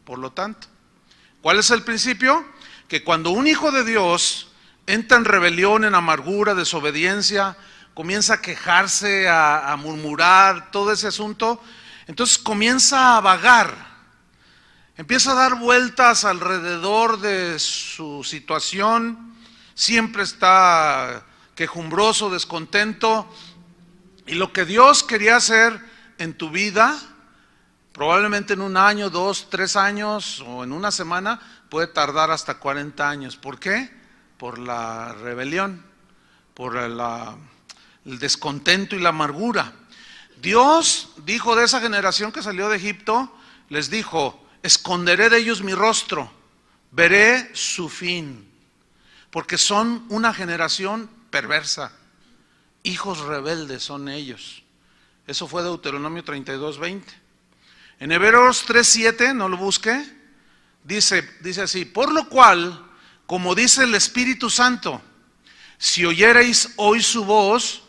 Por lo tanto, ¿cuál es el principio? Que cuando un hijo de Dios entra en rebelión, en amargura, desobediencia, comienza a quejarse, a murmurar, todo ese asunto, entonces comienza a vagar, empieza a dar vueltas alrededor de su situación, siempre está quejumbroso, descontento, y lo que Dios quería hacer en tu vida, probablemente en 1 año, 2, 3 años o en una semana, puede tardar hasta 40 años. ¿Por qué? Por la rebelión, por el descontento y la amargura. Dios dijo de esa generación que salió de Egipto, les dijo: esconderé de ellos mi rostro, veré su fin, porque son una generación perversa, hijos rebeldes son ellos. Eso fue Deuteronomio 32:20. En Hebreos 3:7, no lo busque, dice así: por lo cual, como dice el Espíritu Santo, si oyereis hoy su voz,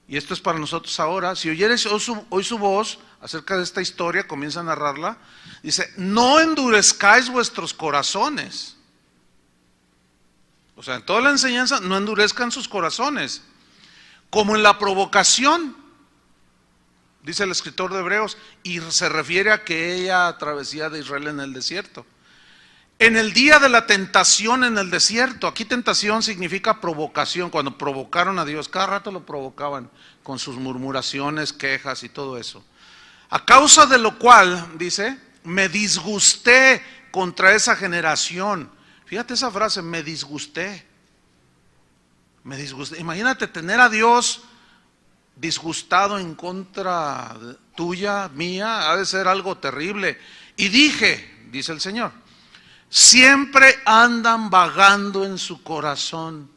y esto es para nosotros ahora, si oyereis hoy su voz, acerca de esta historia, comienza a narrarla, dice: no endurezcáis vuestros corazones. O sea, en toda la enseñanza, no endurezcan sus corazones, como en la provocación, dice el escritor de Hebreos, y se refiere a aquella travesía de Israel en el desierto. En el día de la tentación en el desierto, aquí tentación significa provocación, cuando provocaron a Dios, cada rato lo provocaban con sus murmuraciones, quejas y todo eso. A causa de lo cual, dice, me disgusté contra esa generación. Fíjate esa frase, me disgusté. Me disgusté. Imagínate tener a Dios disgustado en contra tuya, mía, ha de ser algo terrible. Y dije, dice el Señor, siempre andan vagando en su corazón.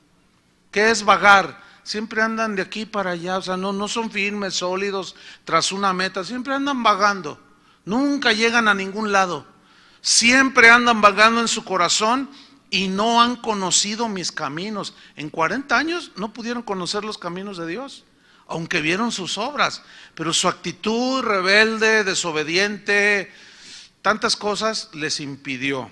¿Qué es vagar? Siempre andan de aquí para allá, o sea, no son firmes, sólidos, tras una meta, siempre andan vagando, nunca llegan a ningún lado, siempre andan vagando en su corazón y no han conocido mis caminos. En 40 años no pudieron conocer los caminos de Dios, aunque vieron sus obras, pero su actitud rebelde, desobediente, tantas cosas les impidió.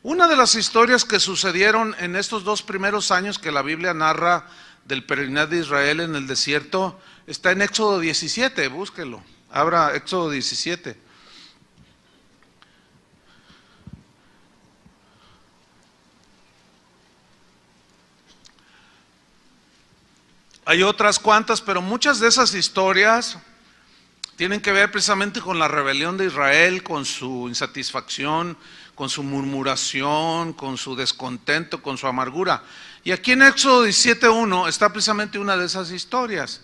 Una de las historias que sucedieron en estos 2 primeros años que la Biblia narra del peregrinaje de Israel en el desierto, está en Éxodo 17, búsquelo, abra Éxodo 17. Hay otras cuantas, pero muchas de esas historias tienen que ver precisamente con la rebelión de Israel, con su insatisfacción, con su murmuración, con su descontento, con su amargura. Y aquí en Éxodo 17:1 está precisamente una de esas historias.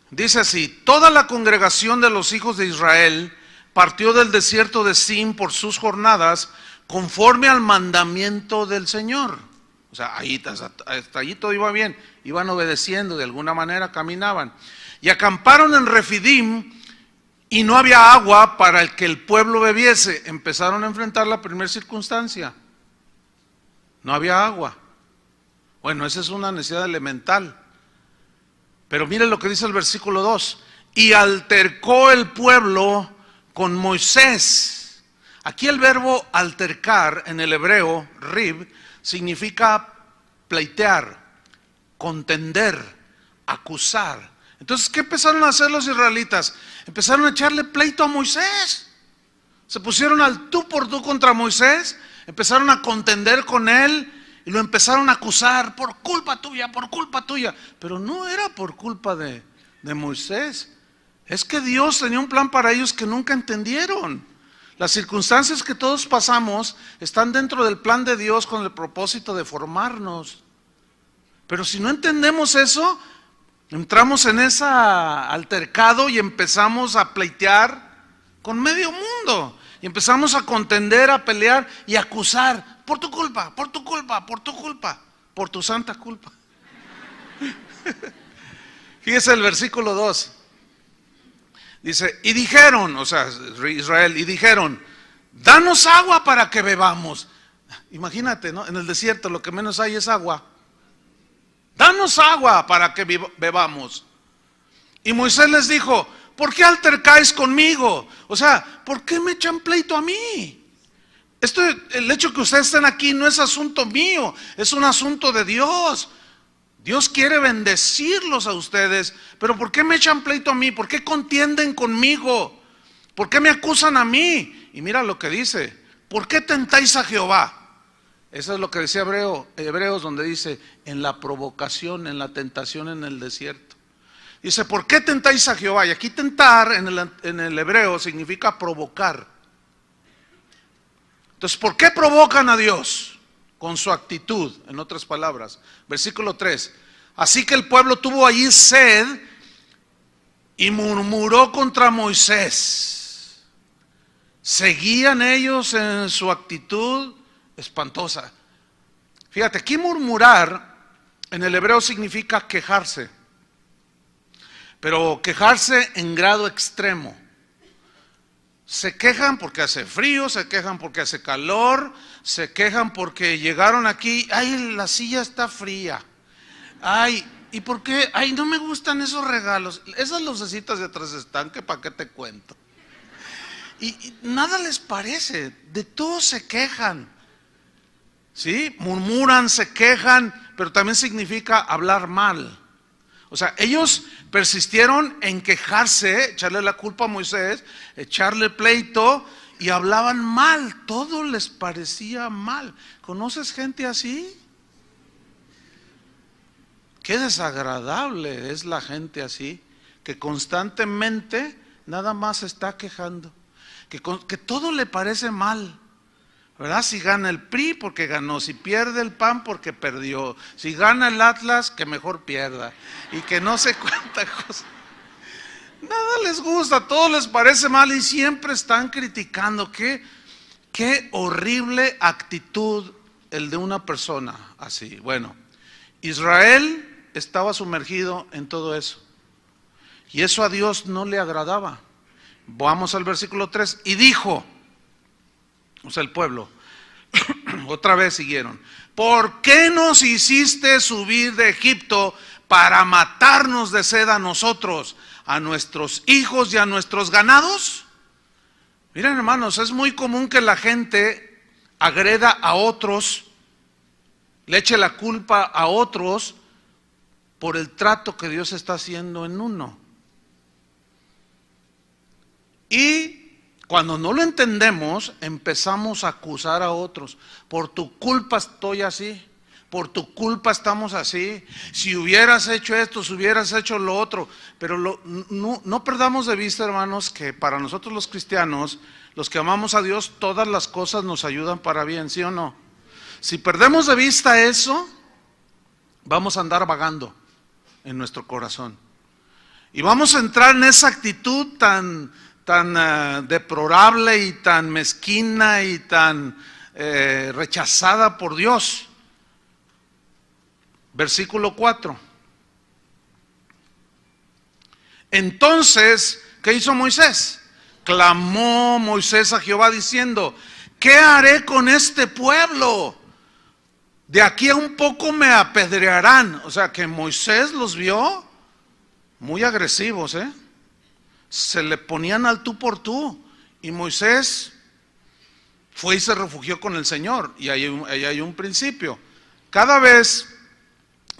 Dice así: toda la congregación de los hijos de Israel partió del desierto de Sin por sus jornadas, conforme al mandamiento del Señor. O sea, hasta allí todo iba bien, iban obedeciendo, de alguna manera caminaban. Y acamparon en Refidim, y no había agua para el que el pueblo bebiese. Empezaron a enfrentar la primera circunstancia. No había agua. Bueno, esa es una necesidad elemental. Pero mire lo que dice el versículo 2. Y altercó el pueblo con Moisés. Aquí el verbo altercar en el hebreo, rib, significa pleitear, contender, acusar. Entonces, ¿qué empezaron a hacer los israelitas? Empezaron a echarle pleito a Moisés. Se pusieron al tú por tú contra Moisés, empezaron a contender con él y lo empezaron a acusar por culpa tuya, por culpa tuya. Pero no era por culpa de Moisés. Es que Dios tenía un plan para ellos que nunca entendieron. Las circunstancias que todos pasamos están dentro del plan de Dios con el propósito de formarnos. Pero si no entendemos eso, entramos en ese altercado y empezamos a pleitear con medio mundo. Y empezamos a contender, a pelear y a acusar. Por tu culpa, por tu culpa, por tu culpa, por tu santa culpa. Fíjese el versículo 2. Dice, y dijeron, o sea, Israel, y dijeron, danos agua para que bebamos. Imagínate, ¿no? En el desierto lo que menos hay es agua. Danos agua para que bebamos. Y Moisés les dijo, ¿por qué altercáis conmigo? O sea, ¿por qué me echan pleito a mí? El hecho que ustedes estén aquí no es asunto mío, es un asunto de Dios. Dios quiere bendecirlos a ustedes, pero ¿por qué me echan pleito a mí? ¿Por qué contienden conmigo? ¿Por qué me acusan a mí? Y mira lo que dice, ¿por qué tentáis a Jehová? Eso es lo que decía Hebreos, donde dice, en la provocación, en la tentación en el desierto. Dice, ¿por qué tentáis a Jehová? Y aquí tentar en el hebreo significa provocar. Entonces, ¿por qué provocan a Dios? Con su actitud, en otras palabras. Versículo 3. Así que el pueblo tuvo allí sed y murmuró contra Moisés. Seguían ellos en su actitud espantosa. Fíjate, aquí murmurar en el hebreo significa quejarse, pero quejarse en grado extremo. Se quejan porque hace frío, se quejan porque hace calor, se quejan porque llegaron aquí, ay, la silla está fría, ay, ¿y por qué? Ay, no me gustan esos regalos, esas lucecitas de atrás están, que para qué te cuento. Y nada les parece, de todo se quejan, ¿sí? Murmuran, se quejan, pero también significa hablar mal. O sea, ellos persistieron en quejarse, echarle la culpa a Moisés, echarle pleito y hablaban mal, todo les parecía mal. ¿Conoces gente así? Qué desagradable es la gente así, que constantemente nada más se está quejando, que todo le parece mal. ¿Verdad? Si gana el PRI porque ganó, si pierde el PAN porque perdió, si gana el Atlas que mejor pierda, y que no sé cuánta cosa. Nada les gusta, todo les parece mal y siempre están criticando. Qué horrible actitud el de una persona así. Bueno, Israel estaba sumergido en todo eso y eso a Dios no le agradaba. Vamos al versículo 3, y dijo, o sea, el pueblo, otra vez siguieron, ¿por qué nos hiciste subir de Egipto para matarnos de sed a nosotros, a nuestros hijos y a nuestros ganados? Miren, hermanos, es muy común que la gente agreda a otros, le eche la culpa a otros por el trato que Dios está haciendo en uno. Y cuando no lo entendemos, empezamos a acusar a otros. Por tu culpa estoy así, por tu culpa estamos así. Si hubieras hecho esto, si hubieras hecho lo otro. Pero no perdamos de vista, hermanos, que para nosotros los cristianos, los que amamos a Dios, todas las cosas nos ayudan para bien, ¿sí o no? Si perdemos de vista eso, vamos a andar vagando en nuestro corazón. Y vamos a entrar en esa actitud tan deplorable y tan mezquina y tan rechazada por Dios. Versículo 4. Entonces, ¿qué hizo Moisés? Clamó Moisés a Jehová diciendo, ¿qué haré con este pueblo? De aquí a un poco me apedrearán. O sea que Moisés los vio muy agresivos, se le ponían al tú por tú, y Moisés fue y se refugió con el Señor. Y ahí hay un principio: cada vez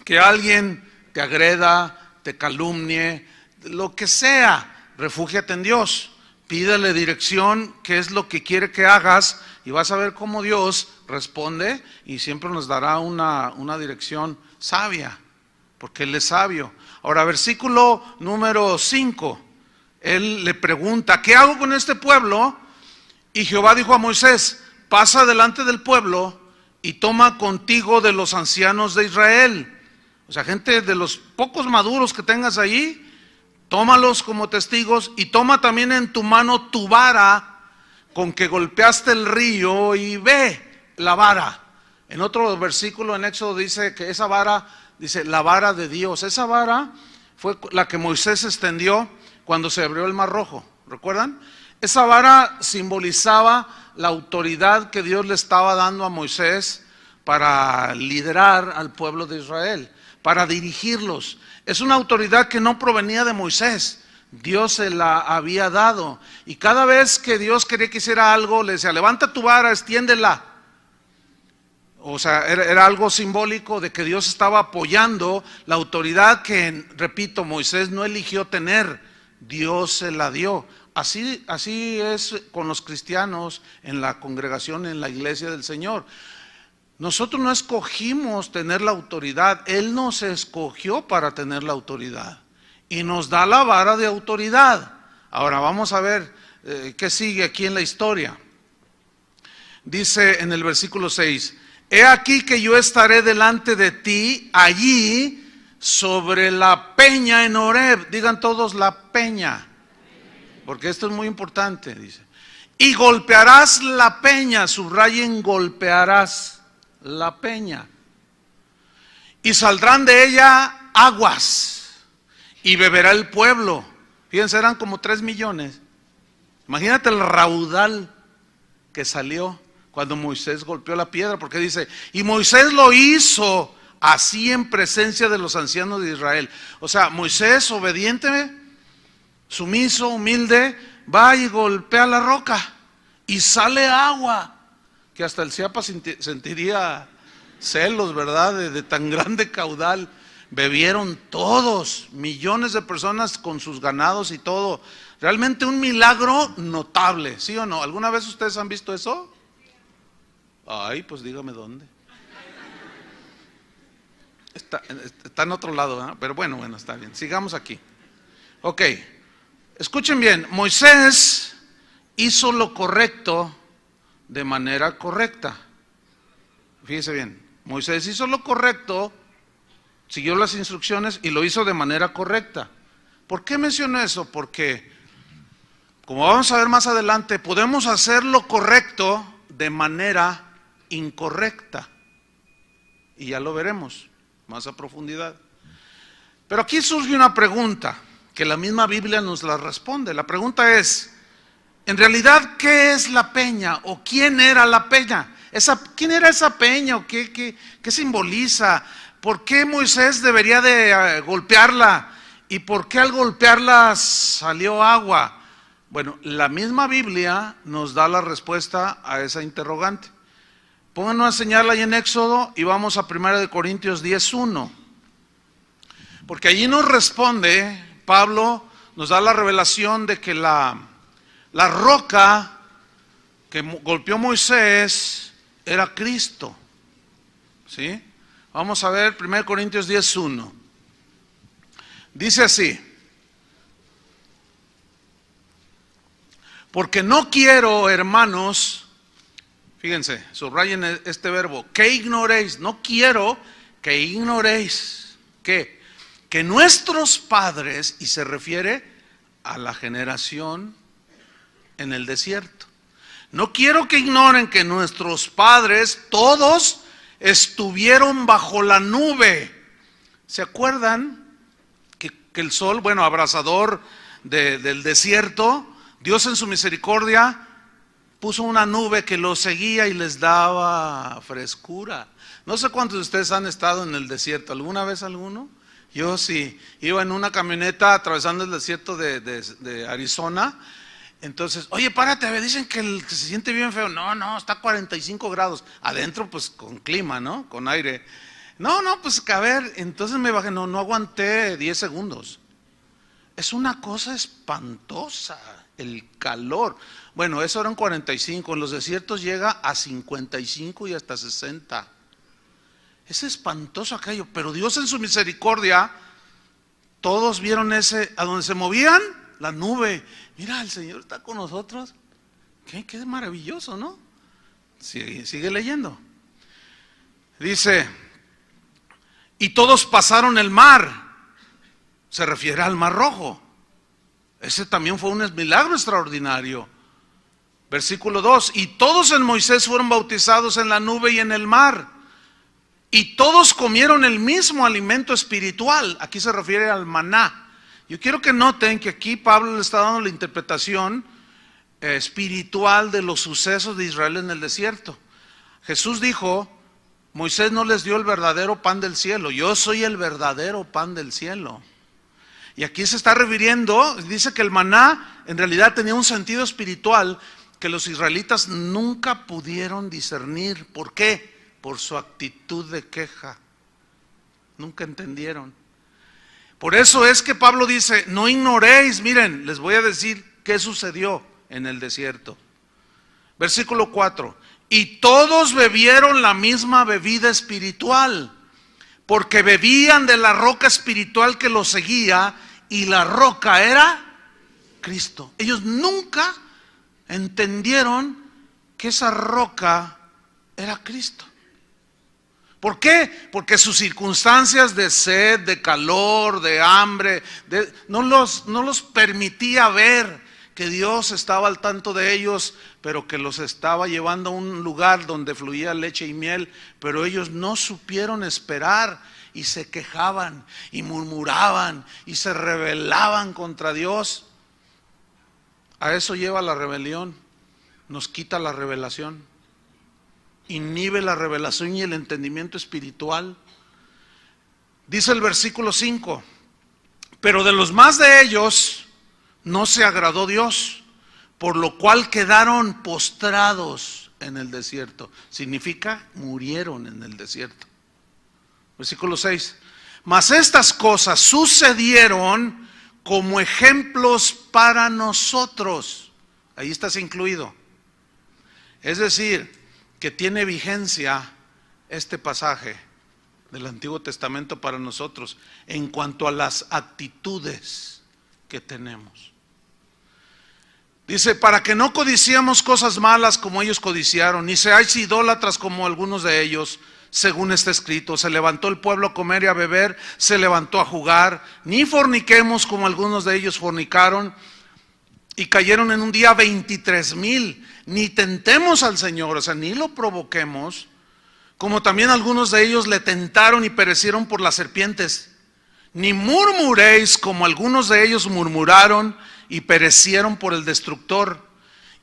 que alguien te agreda, te calumnie, lo que sea, refúgiate en Dios, pídele dirección, qué es lo que quiere que hagas, y vas a ver cómo Dios responde y siempre nos dará una dirección sabia, porque Él es sabio. Ahora, versículo número 5. Él le pregunta, ¿qué hago con este pueblo? Y Jehová dijo a Moisés, pasa delante del pueblo y toma contigo de los ancianos de Israel. O sea, gente de los pocos maduros que tengas ahí, tómalos como testigos y toma también en tu mano tu vara con que golpeaste el río y ve la vara. En otro versículo en Éxodo dice que esa vara, dice la vara de Dios. Esa vara fue la que Moisés extendió cuando se abrió el Mar Rojo, ¿recuerdan? Esa vara simbolizaba la autoridad que Dios le estaba dando a Moisés para liderar al pueblo de Israel, para dirigirlos. Es una autoridad que no provenía de Moisés, Dios se la había dado. Y cada vez que Dios quería que hiciera algo, le decía, levanta tu vara, extiéndela. O sea, era algo simbólico de que Dios estaba apoyando la autoridad que, repito, Moisés no eligió tener, Dios se la dio. Así es con los cristianos en la congregación, en la iglesia del Señor. Nosotros no escogimos tener la autoridad, Él nos escogió para tener la autoridad y nos da la vara de autoridad. Ahora vamos a ver qué sigue aquí en la historia. Dice en el versículo 6, he aquí que yo estaré delante de ti allí sobre la peña en Horeb. Digan todos la peña, porque esto es muy importante, dice. Y golpearás la peña, subrayen golpearás la peña. Y saldrán de ella aguas y beberá el pueblo. Fíjense, eran como 3 millones. Imagínate el raudal que salió cuando Moisés golpeó la piedra, porque dice, y Moisés lo hizo así en presencia de los ancianos de Israel. O sea, Moisés, obediente, sumiso, humilde, va y golpea la roca y sale agua, que hasta el Chiapa sentiría celos, ¿verdad? De tan grande caudal. Bebieron todos, millones de personas con sus ganados y todo. Realmente un milagro notable, ¿sí o no? ¿Alguna vez ustedes han visto eso? Ay, pues dígame dónde. Está en otro lado, ¿verdad? Pero bueno, está bien. Sigamos aquí. Ok, escuchen bien. Moisés hizo lo correcto de manera correcta. Fíjense bien. Moisés hizo lo correcto, siguió las instrucciones y lo hizo de manera correcta. ¿Por qué menciono eso? Porque, como vamos a ver más adelante, podemos hacer lo correcto de manera incorrecta. Y ya lo veremos más a profundidad. Pero aquí surge una pregunta que la misma Biblia nos la responde. La pregunta es, en realidad, ¿qué es la peña? ¿O quién era la peña? ¿Quién era esa peña? ¿O qué simboliza? ¿Por qué Moisés debería de golpearla? ¿Y por qué al golpearla salió agua? Bueno, la misma Biblia nos da la respuesta a esa interrogante. Pongan una señal ahí en Éxodo y vamos a 1 Corintios 10:1. Porque allí nos responde, Pablo nos da la revelación de que la roca que golpeó Moisés era Cristo. ¿Sí? Vamos a ver 1 Corintios 10:1. Dice así: porque no quiero, hermanos, fíjense, subrayen este verbo, que ignoréis, no quiero que ignoréis, que nuestros padres, y se refiere a la generación en el desierto, no quiero que ignoren que nuestros padres todos estuvieron bajo la nube. ¿Se acuerdan que el sol, bueno, abrasador del desierto, Dios en su misericordia puso una nube que los seguía y les daba frescura? No sé cuántos de ustedes han estado en el desierto. ¿Alguna vez alguno? Yo sí. Iba en una camioneta atravesando el desierto de Arizona. Entonces, oye, párate, dicen que se siente bien feo. No, está a 45 grados. Adentro, pues con clima, ¿no? Con aire. No, pues a ver, entonces me bajé. No aguanté 10 segundos. Es una cosa espantosa, el calor. Bueno, eso eran 45. En los desiertos llega a 55 y hasta 60. Es espantoso aquello. Pero Dios en su misericordia, todos vieron a donde se movían, la nube. Mira, el Señor está con nosotros. Qué maravilloso, ¿no? Sigue leyendo. Dice, y todos pasaron el mar. Se refiere al Mar Rojo. Ese también fue un milagro extraordinario. Versículo 2, y todos en Moisés fueron bautizados en la nube y en el mar. Y todos comieron el mismo alimento espiritual. Aquí se refiere al maná. Yo quiero que noten que aquí Pablo le está dando la interpretación espiritual de los sucesos de Israel en el desierto. Jesús dijo, Moisés no les dio el verdadero pan del cielo, yo soy el verdadero pan del cielo. Y aquí se está refiriendo, dice que el maná en realidad tenía un sentido espiritual que los israelitas nunca pudieron discernir. ¿Por qué? Por su actitud de queja. Nunca entendieron. Por eso es que Pablo dice, no ignoréis, miren, les voy a decir qué sucedió en el desierto. Versículo 4, y todos bebieron la misma bebida espiritual, porque bebían de la roca espiritual que los seguía, y la roca era Cristo. Ellos nunca entendieron que esa roca era Cristo. ¿Por qué? Porque sus circunstancias de sed, de calor, de hambre, no los permitía ver que Dios estaba al tanto de ellos, pero que los estaba llevando a un lugar donde fluía leche y miel, pero ellos no supieron esperar y se quejaban y murmuraban y se rebelaban contra Dios. A eso lleva la rebelión, nos quita la revelación, inhibe la revelación y el entendimiento espiritual. Dice el versículo 5, pero de los más de ellos no se agradó Dios, por lo cual quedaron postrados en el desierto. Significa murieron en el desierto. Versículo 6, mas estas cosas sucedieron como ejemplos para nosotros. Ahí estás incluido. Es decir, que tiene vigencia este pasaje del Antiguo Testamento para nosotros en cuanto a las actitudes que tenemos. Dice, para que no codiciemos cosas malas como ellos codiciaron, ni seáis idólatras como algunos de ellos, según está escrito, se levantó el pueblo a comer y a beber, se levantó a jugar, ni forniquemos como algunos de ellos fornicaron, y cayeron en un día 23,000, ni tentemos al Señor, o sea, ni lo provoquemos, como también algunos de ellos le tentaron y perecieron por las serpientes, ni murmuréis como algunos de ellos murmuraron y perecieron por el destructor.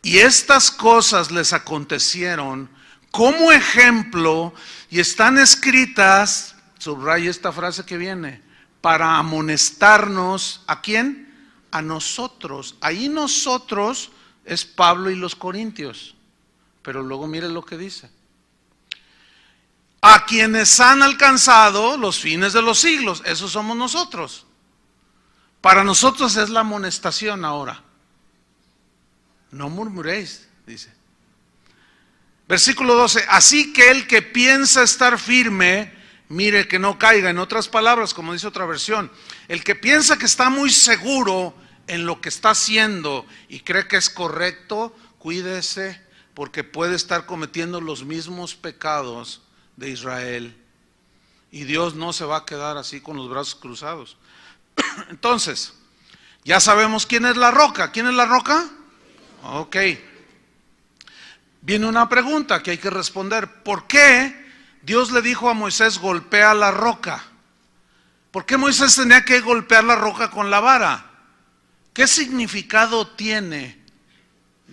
Y estas cosas les acontecieron como ejemplo y están escritas, subraya esta frase que viene, para amonestarnos, ¿a quién? A nosotros. Ahí nosotros es Pablo y los corintios, pero luego mire lo que dice. A quienes han alcanzado los fines de los siglos, esos somos nosotros. Para nosotros es la amonestación ahora. No murmuréis, dice. Versículo 12, así que el que piensa estar firme, mire que no caiga. En otras palabras, como dice otra versión, el que piensa que está muy seguro en lo que está haciendo y cree que es correcto, cuídese, porque puede estar cometiendo los mismos pecados de Israel. Y Dios no se va a quedar así con los brazos cruzados. Entonces, ya sabemos quién es la roca. ¿Quién es la roca? Ok. Viene una pregunta que hay que responder. ¿Por qué Dios le dijo a Moisés, golpea la roca? ¿Por qué Moisés tenía que golpear la roca con la vara? ¿Qué significado tiene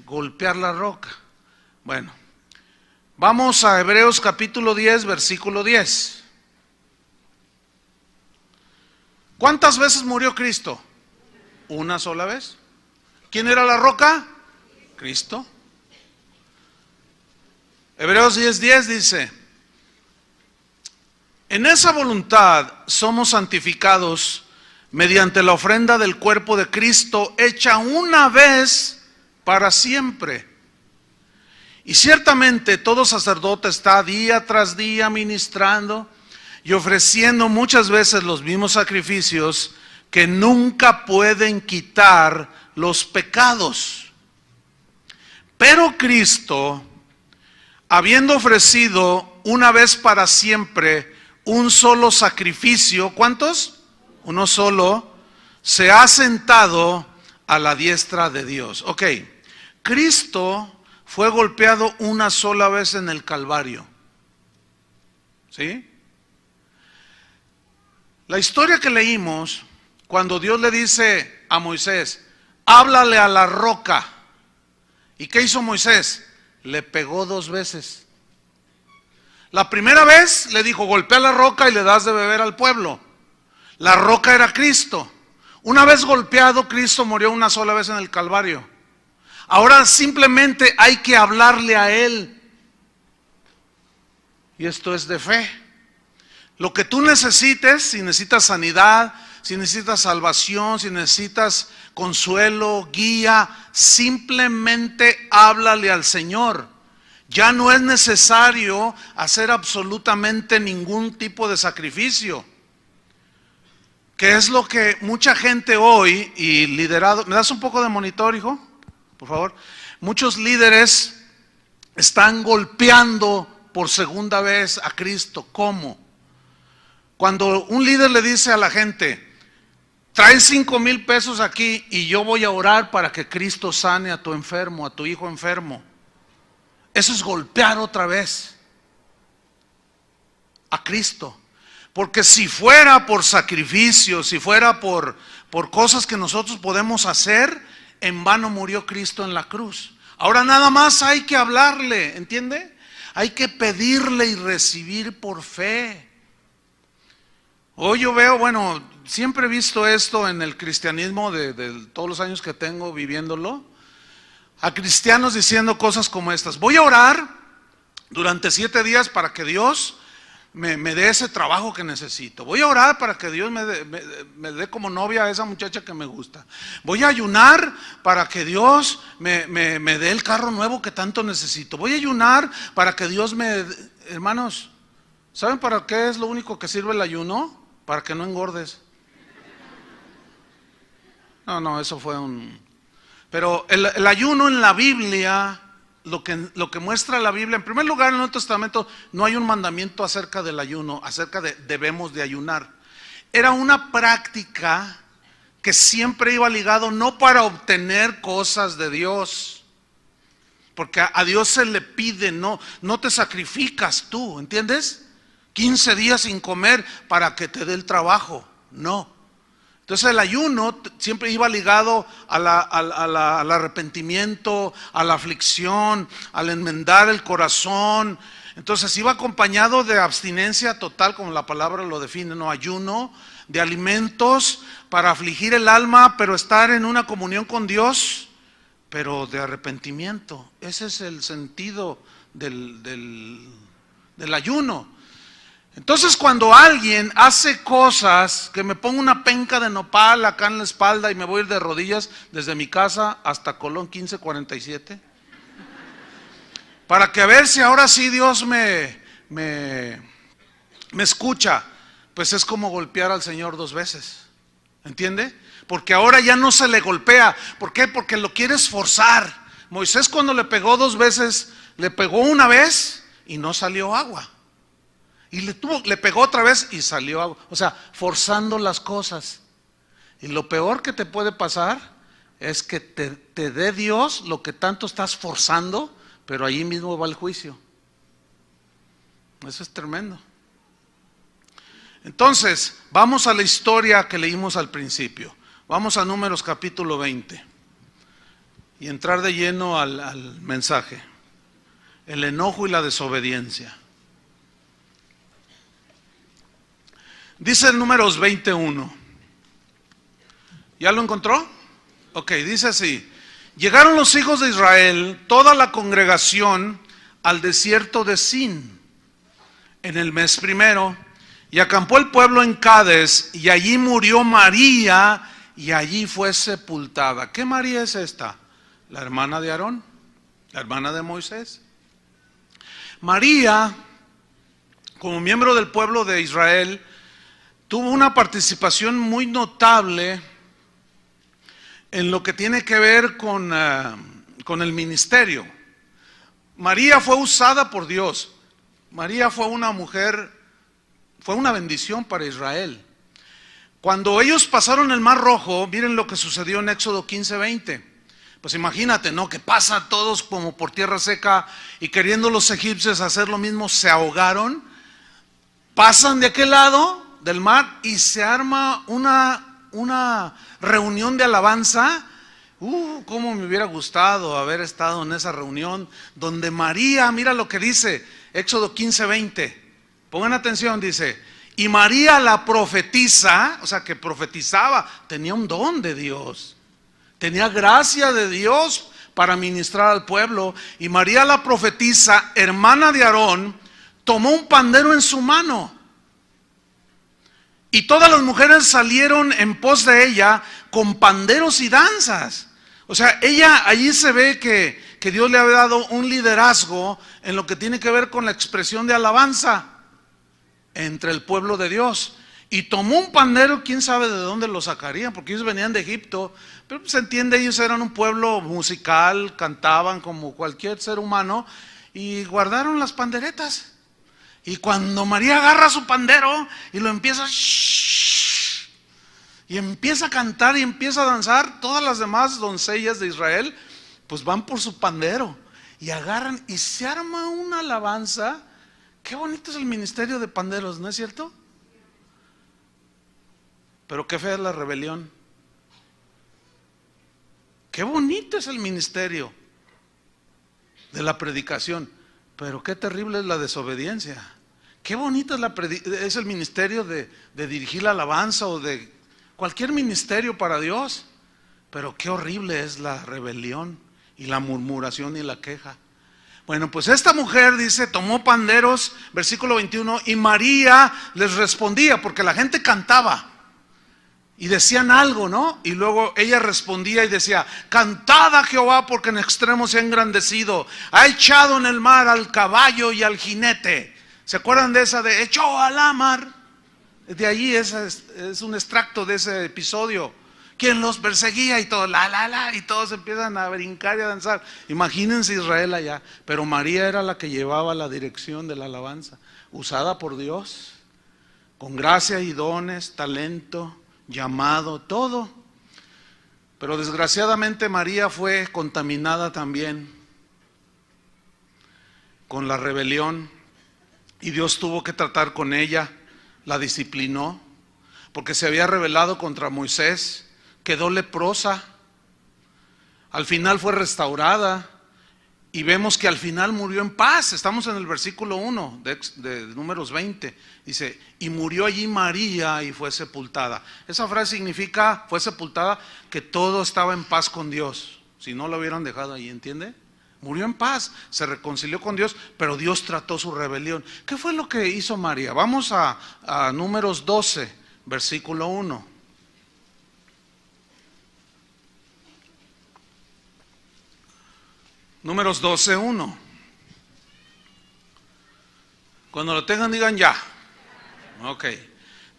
golpear la roca? Bueno, vamos a Hebreos capítulo 10, versículo 10. ¿Cuántas veces murió Cristo? Una sola vez. ¿Quién era la roca? Cristo. Hebreos 10:10 dice, en esa voluntad somos santificados mediante la ofrenda del cuerpo de Cristo hecha una vez para siempre. Y ciertamente todo sacerdote está día tras día ministrando y ofreciendo muchas veces los mismos sacrificios que nunca pueden quitar los pecados. Pero Cristo, habiendo ofrecido una vez para siempre un solo sacrificio, ¿cuántos? Uno solo, se ha sentado a la diestra de Dios. Ok, Cristo fue golpeado una sola vez en el Calvario. ¿Sí? La historia que leímos, cuando Dios le dice a Moisés, háblale a la roca. ¿Y qué hizo Moisés? Le pegó 2 veces. La primera vez le dijo, golpea la roca y le das de beber al pueblo. La roca era Cristo. Una vez golpeado, Cristo murió una sola vez en el Calvario. Ahora simplemente hay que hablarle a Él. Y esto es de fe. Lo que tú necesites, si necesitas sanidad, si necesitas salvación, si necesitas consuelo, guía, simplemente háblale al Señor. Ya no es necesario hacer absolutamente ningún tipo de sacrificio. Que es lo que mucha gente hoy, y liderado, ¿me das un poco de monitor, hijo? Por favor. Muchos líderes están golpeando por segunda vez a Cristo. ¿Cómo? Cuando un líder le dice a la gente, trae 5,000 pesos aquí y yo voy a orar para que Cristo sane a tu enfermo, a tu hijo enfermo. Eso es golpear otra vez a Cristo. Porque si fuera por sacrificio, si fuera por cosas que nosotros podemos hacer, en vano murió Cristo en la cruz. Ahora nada más hay que hablarle, ¿entiende? Hay que pedirle y recibir por fe. Hoy yo veo, bueno, siempre he visto esto en el cristianismo de todos los años que tengo viviéndolo, a cristianos diciendo cosas como estas: voy a orar durante 7 días para que Dios me dé ese trabajo que necesito. Voy a orar para que Dios me dé como novia a esa muchacha que me gusta. Voy a ayunar para que Dios me dé el carro nuevo que tanto necesito. Voy a ayunar para que Dios me... Hermanos, ¿saben para qué es lo único que sirve el ayuno? Para que no engordes. No, eso fue un... Pero el ayuno en la Biblia... Lo que muestra la Biblia, en primer lugar, en el Nuevo Testamento no hay un mandamiento acerca del ayuno, acerca de debemos de ayunar. Era una práctica que siempre iba ligado no para obtener cosas de Dios, porque a Dios se le pide, no te sacrificas tú, ¿entiendes? 15 días sin comer para que te dé el trabajo, no. Entonces el ayuno siempre iba ligado al arrepentimiento, a la aflicción, al enmendar el corazón. Entonces iba acompañado de abstinencia total, como la palabra lo define, no ayuno, de alimentos para afligir el alma, pero estar en una comunión con Dios, pero de arrepentimiento. Ese es el sentido del ayuno. Entonces cuando alguien hace cosas, que me pongo una penca de nopal acá en la espalda y me voy a ir de rodillas desde mi casa hasta Colón 1547, para que a ver si ahora sí Dios me escucha, pues es como golpear al Señor 2 veces, ¿entiende? Porque ahora ya no se le golpea. ¿Por qué? Porque lo quiere esforzar. Moisés cuando le pegó 2 veces, le pegó una vez y no salió agua. Y le pegó otra vez y salió agua. O sea, forzando las cosas. Y lo peor que te puede pasar es que te dé Dios lo que tanto estás forzando, pero allí mismo va el juicio. Eso es tremendo. Entonces, vamos a la historia que leímos al principio. Vamos a Números capítulo 20 y entrar de lleno al mensaje. El enojo y la desobediencia. Dice el Números 21. ¿Ya lo encontró? Ok, dice así: llegaron los hijos de Israel, toda la congregación, al desierto de Sin, en el mes primero, y acampó el pueblo en Cades, y allí murió María, y allí fue sepultada. ¿Qué María es esta? La hermana de Aarón, la hermana de Moisés. María, como miembro del pueblo de Israel, tuvo una participación muy notable en lo que tiene que ver con el ministerio. María fue usada por Dios. María fue una mujer, fue una bendición para Israel. Cuando ellos pasaron el Mar Rojo, miren lo que sucedió en Éxodo 15:20. Pues imagínate, ¿no? Que pasa todos como por tierra seca y queriendo los egipcios hacer lo mismo, se ahogaron. Pasan de aquel lado del mar y se arma una reunión de alabanza. Cómo me hubiera gustado haber estado en esa reunión donde María, mira lo que dice Éxodo 15:20, pongan atención, dice: Y María la profetisa, o sea que profetizaba, tenía un don de Dios, tenía gracia de Dios para ministrar al pueblo. Y María la profetisa, hermana de Aarón, tomó un pandero en su mano. Y todas las mujeres salieron en pos de ella con panderos y danzas. O sea, ella allí se ve que Dios le había dado un liderazgo en lo que tiene que ver con la expresión de alabanza entre el pueblo de Dios. Y tomó un pandero, quién sabe de dónde lo sacarían, porque ellos venían de Egipto, pero se entiende, ellos eran un pueblo musical, cantaban como cualquier ser humano, y guardaron las panderetas. Y cuando María agarra su pandero y lo empieza, y empieza a cantar y empieza a danzar, todas las demás doncellas de Israel pues van por su pandero y agarran y se arma una alabanza. Qué bonito es el ministerio de panderos, ¿no es cierto? Pero qué fea es la rebelión. Qué bonito es el ministerio de la predicación, pero qué terrible es la desobediencia. Qué bonito es el ministerio de dirigir la alabanza o de cualquier ministerio para Dios, pero qué horrible es la rebelión y la murmuración y la queja. Bueno, pues esta mujer dice, tomó panderos, versículo 21, y María les respondía, porque la gente cantaba y decían algo, ¿no? Y luego ella respondía y decía, cantad a Jehová porque en extremo se ha engrandecido, ha echado en el mar al caballo y al jinete. ¿Se acuerdan de esa de echó a la mar? De allí es un extracto de ese episodio. Quien los perseguía y todo, y todos empiezan a brincar y a danzar. Imagínense Israel allá. Pero María era la que llevaba la dirección de la alabanza, usada por Dios, con gracia y dones, talento, llamado, todo. Pero desgraciadamente María fue contaminada también con la rebelión. Y Dios tuvo que tratar con ella, la disciplinó, porque se había rebelado contra Moisés, quedó leprosa, al final fue restaurada, y vemos que al final murió en paz. Estamos en el versículo 1 de Números 20, dice, y murió allí María y fue sepultada. Esa frase significa, fue sepultada, que todo estaba en paz con Dios, si no lo hubieran dejado ahí, ¿entiende? Murió en paz, se reconcilió con Dios, pero Dios trató su rebelión. ¿Qué fue lo que hizo María? Vamos a Números 12, versículo 1. Números 12, 1. Cuando lo tengan digan ya. Ok.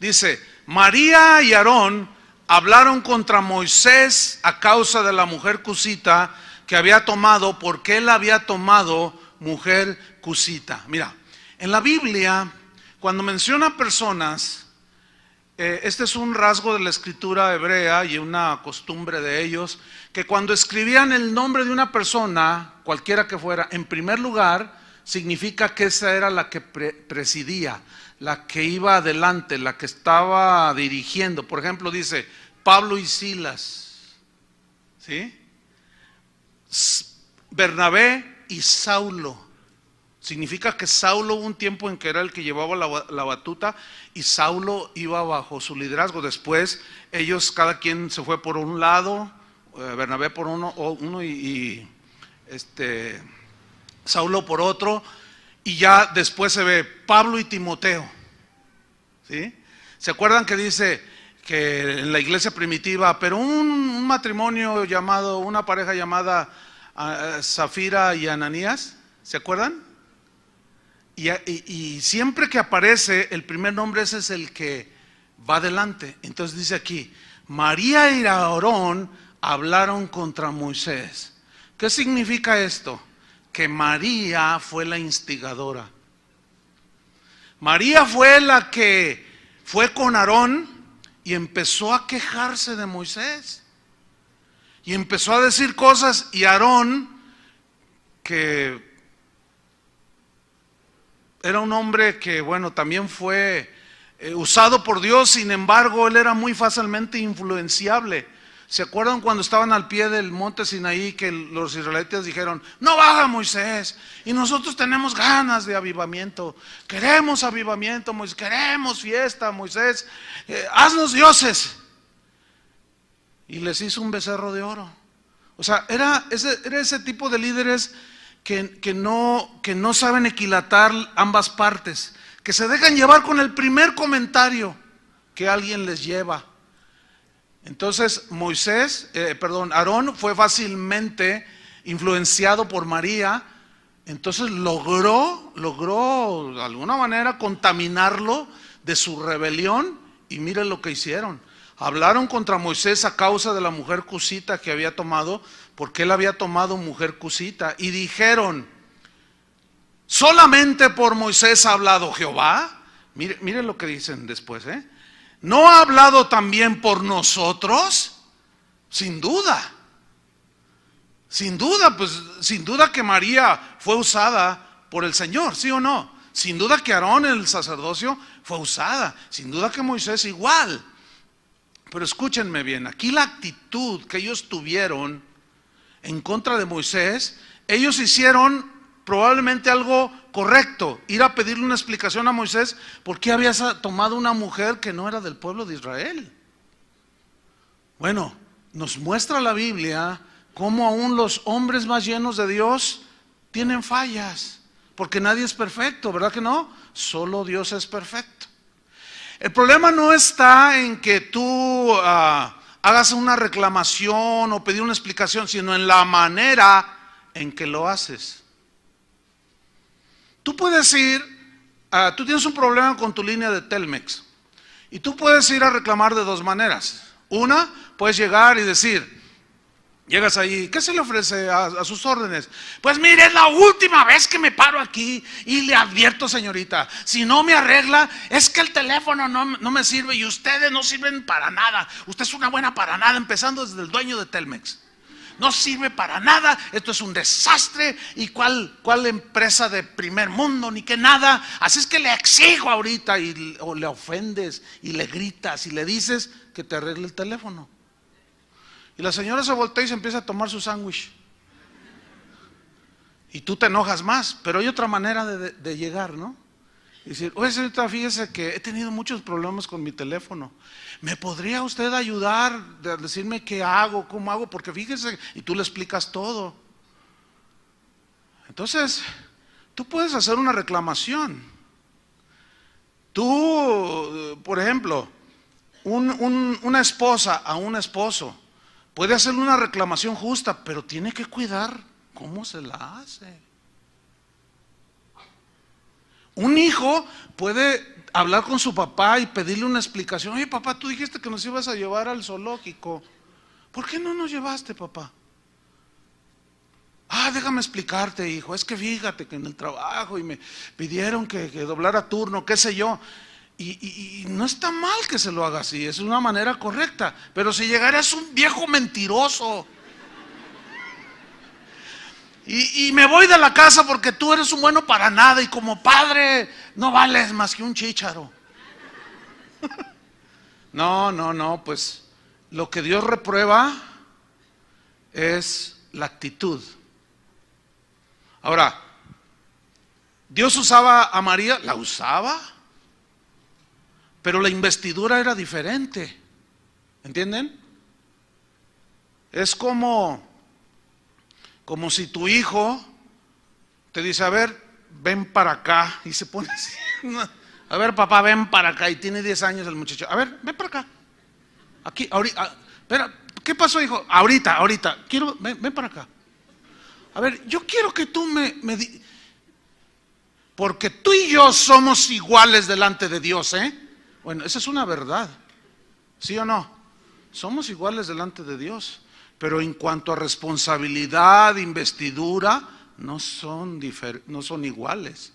Dice, María y Aarón hablaron contra Moisés a causa de la mujer cusita que había tomado, porque él había tomado mujer cusita. Mira, en la Biblia, cuando menciona personas, este es un rasgo de la escritura hebrea y una costumbre de ellos, que cuando escribían el nombre de una persona, cualquiera que fuera, en primer lugar, significa que esa era la que presidía, la que iba adelante, la que estaba dirigiendo. Por ejemplo, dice Pablo y Silas, ¿sí? Bernabé y Saulo. Significa que Saulo hubo un tiempo en que era el que llevaba la batuta y Saulo iba bajo su liderazgo. Después ellos, cada quien se fue por un lado, Bernabé por uno y Saulo por otro, y ya después se ve Pablo y Timoteo, ¿sí? ¿Se acuerdan que dice que en la iglesia primitiva, pero un matrimonio llamado, una pareja llamada Zafira y Ananías, ¿se acuerdan? Y siempre que aparece el primer nombre, ese es el que va adelante. Entonces dice aquí, María y Aarón hablaron contra Moisés. ¿Qué significa esto? Que María fue la instigadora. María fue la que fue con Aarón y empezó a quejarse de Moisés. Y empezó a decir cosas, y Aarón, que era un hombre que, bueno, también fue usado por Dios, sin embargo, él era muy fácilmente influenciable. ¿Se acuerdan cuando estaban al pie del monte Sinaí que los israelitas dijeron, no baja Moisés, y nosotros tenemos ganas de avivamiento, queremos avivamiento, Moisés, queremos fiesta, Moisés, haznos dioses? Y les hizo un becerro de oro. O sea, era ese tipo de líderes que no saben equilatar ambas partes, que se dejan llevar con el primer comentario que alguien les lleva. Entonces Aarón fue fácilmente influenciado por María, entonces logró de alguna manera contaminarlo de su rebelión, y miren lo que hicieron. Hablaron contra Moisés a causa de la mujer cusita que había tomado, porque él había tomado mujer cusita, y dijeron, solamente por Moisés ha hablado Jehová. Mire lo que dicen después, ¿no ha hablado también por nosotros? Sin duda, pues sin duda que María fue usada por el Señor, ¿sí o no? Sin duda que Aarón, el sacerdocio, fue usada, sin duda que Moisés igual. Pero escúchenme bien, aquí la actitud que ellos tuvieron en contra de Moisés, ellos hicieron probablemente algo correcto, ir a pedirle una explicación a Moisés por qué había tomado una mujer que no era del pueblo de Israel. Bueno, nos muestra la Biblia cómo aún los hombres más llenos de Dios tienen fallas, porque nadie es perfecto, ¿verdad que no? Solo Dios es perfecto. El problema no está en que tú hagas una reclamación o pedir una explicación, sino en la manera en que lo haces. Tú puedes ir, tú tienes un problema con tu línea de Telmex, y tú puedes ir a reclamar de dos maneras. Una, puedes llegar y decir, llegas ahí, ¿qué se le ofrece a sus órdenes? Pues mire, es la última vez que me paro aquí y le advierto, señorita, si no me arregla, es que el teléfono no me sirve y ustedes no sirven para nada. Usted es una buena para nada, empezando desde el dueño de Telmex. No sirve para nada, esto es un desastre, y cuál empresa de primer mundo, ni que nada. Así es que le exijo ahorita, o le ofendes y le gritas y le dices que te arregle el teléfono. Y la señora se voltea y se empieza a tomar su sándwich. Y tú te enojas más, pero hay otra manera de llegar, ¿no? Y decir, oye señorita, fíjese que he tenido muchos problemas con mi teléfono. ¿Me podría usted ayudar a decirme qué hago, cómo hago? Porque fíjese, y tú le explicas todo. Entonces, tú puedes hacer una reclamación. Tú, por ejemplo, una esposa a un esposo puede hacerle una reclamación justa, pero tiene que cuidar cómo se la hace. Un hijo puede hablar con su papá y pedirle una explicación. Oye papá, tú dijiste que nos ibas a llevar al zoológico, ¿por qué no nos llevaste, papá? Déjame explicarte, hijo, es que fíjate que en el trabajo y me pidieron que doblara turno, qué sé yo. Y no está mal que se lo haga así, es una manera correcta. Pero si llegaras un viejo mentiroso y me voy de la casa porque tú eres un bueno para nada y como padre no vales más que un chícharo. No, pues lo que Dios reprueba es la actitud. Ahora, Dios usaba a María, la usaba, pero la investidura era diferente. ¿Entienden? Es como si tu hijo te dice, a ver, ven para acá, y se pone así, a ver papá, ven para acá, y tiene 10 años el muchacho, a ver, ven para acá, aquí, ahorita, espera, ¿qué pasó, hijo? Ahorita, ven para acá. A ver, yo quiero que tú me porque tú y yo somos iguales delante de Dios, Bueno, esa es una verdad, ¿sí o no? Somos iguales delante de Dios, pero en cuanto a responsabilidad, investidura, no son iguales.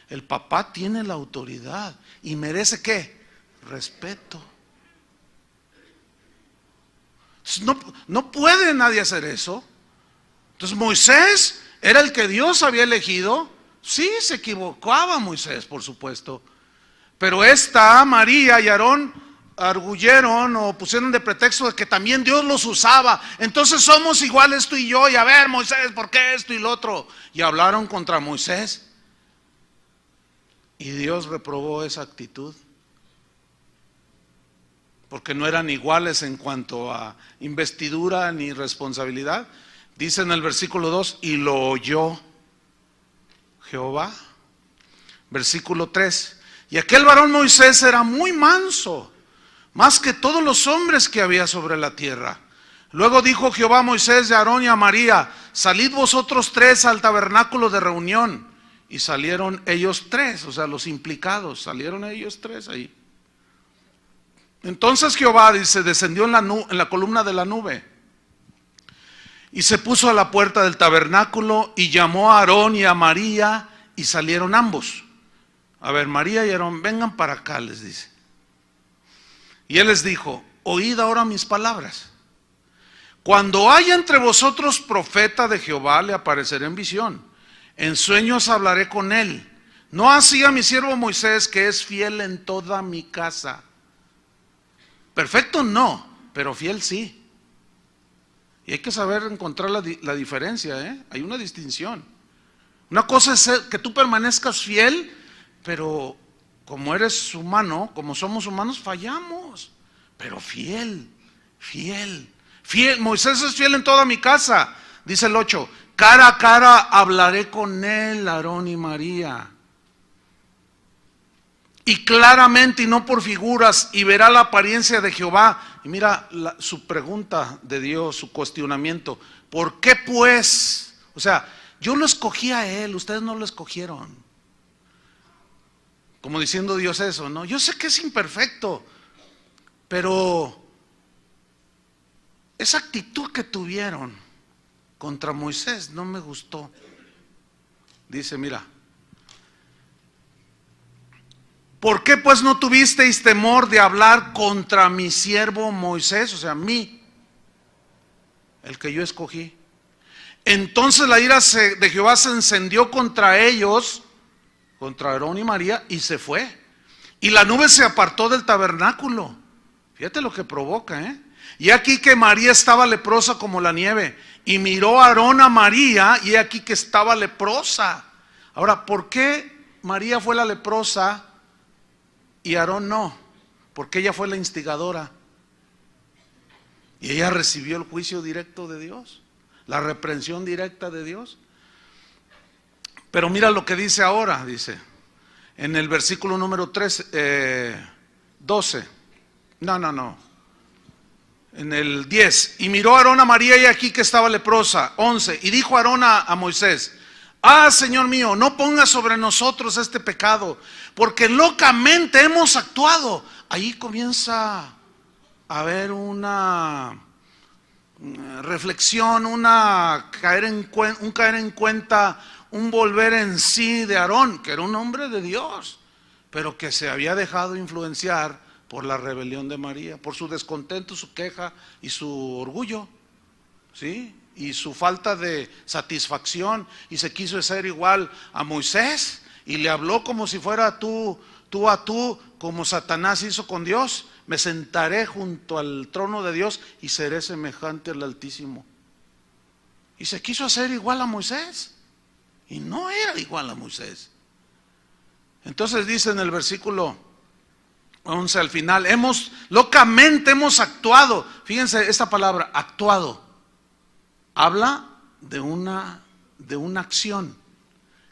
El papá tiene la autoridad y merece ¿qué? Respeto. No puede nadie hacer eso. Entonces Moisés era el que Dios había elegido. Sí, se equivocaba Moisés, por supuesto, pero esta María y Aarón arguyeron o pusieron de pretexto de que también Dios los usaba. Entonces somos iguales tú y yo, y a ver, Moisés, ¿por qué esto y lo otro? Y hablaron contra Moisés. Y Dios reprobó esa actitud, porque no eran iguales en cuanto a investidura ni responsabilidad. Dice en el versículo 2, y lo oyó Jehová. Versículo 3, y aquel varón Moisés era muy manso, más que todos los hombres que había sobre la tierra. Luego dijo Jehová a Moisés y a Aarón y a María, salid vosotros tres al tabernáculo de reunión. Y salieron ellos tres, o sea, los implicados, salieron ellos tres ahí. Entonces Jehová, dice, descendió en la columna de la nube y se puso a la puerta del tabernáculo y llamó a Aarón y a María y salieron ambos. A ver, María y Aarón, vengan para acá, les dice. Y él les dijo, oíd ahora mis palabras. Cuando haya entre vosotros profeta de Jehová, le apareceré en visión. En sueños hablaré con él. No así a mi siervo Moisés, que es fiel en toda mi casa. Perfecto no, pero fiel sí. Y hay que saber encontrar la diferencia, ¿eh? Hay una distinción. Una cosa es que tú permanezcas fiel, pero como eres humano, como somos humanos, fallamos. Pero fiel, fiel, fiel. Moisés es fiel en toda mi casa. Dice el 8, cara a cara hablaré con él, Aarón y María. Y claramente y no por figuras, y verá la apariencia de Jehová. Y mira su pregunta de Dios, su cuestionamiento. ¿Por qué pues? O sea, yo lo escogí a él, ustedes no lo escogieron. Como diciendo Dios eso, ¿no? Yo sé que es imperfecto, pero esa actitud que tuvieron contra Moisés no me gustó. Dice, mira, ¿por qué pues no tuvisteis temor de hablar contra mi siervo Moisés? O sea, mí, el que yo escogí. Entonces la ira de Jehová se encendió contra ellos, contra Aarón y María, y se fue. Y la nube se apartó del tabernáculo. Fíjate lo que provoca, ¿eh? Y aquí que María estaba leprosa como la nieve. Y miró a Aarón a María, y aquí que estaba leprosa. Ahora, ¿por qué María fue la leprosa y Aarón no? Porque ella fue la instigadora. Y ella recibió el juicio directo de Dios, la reprensión directa de Dios. Pero mira lo que dice ahora, dice, en el versículo número 12. En el 10, y miró Aarón a María y aquí que estaba leprosa. 11, y dijo Aarón a Moisés, Señor mío, no pongas sobre nosotros este pecado, porque locamente hemos actuado. Ahí comienza a haber una reflexión, un caer en cuenta, un volver en sí de Aarón, que era un hombre de Dios, pero que se había dejado influenciar por la rebelión de María, por su descontento, su queja y su orgullo, ¿sí? Y su falta de satisfacción, y se quiso hacer igual a Moisés, y le habló como si fuera tú a tú, como Satanás hizo con Dios. Me sentaré junto al trono de Dios y seré semejante al Altísimo. Y se quiso hacer igual a Moisés, y no era igual a Moisés. Entonces dice en el versículo 11 al final, locamente hemos actuado. Fíjense esta palabra, actuado, habla de una acción,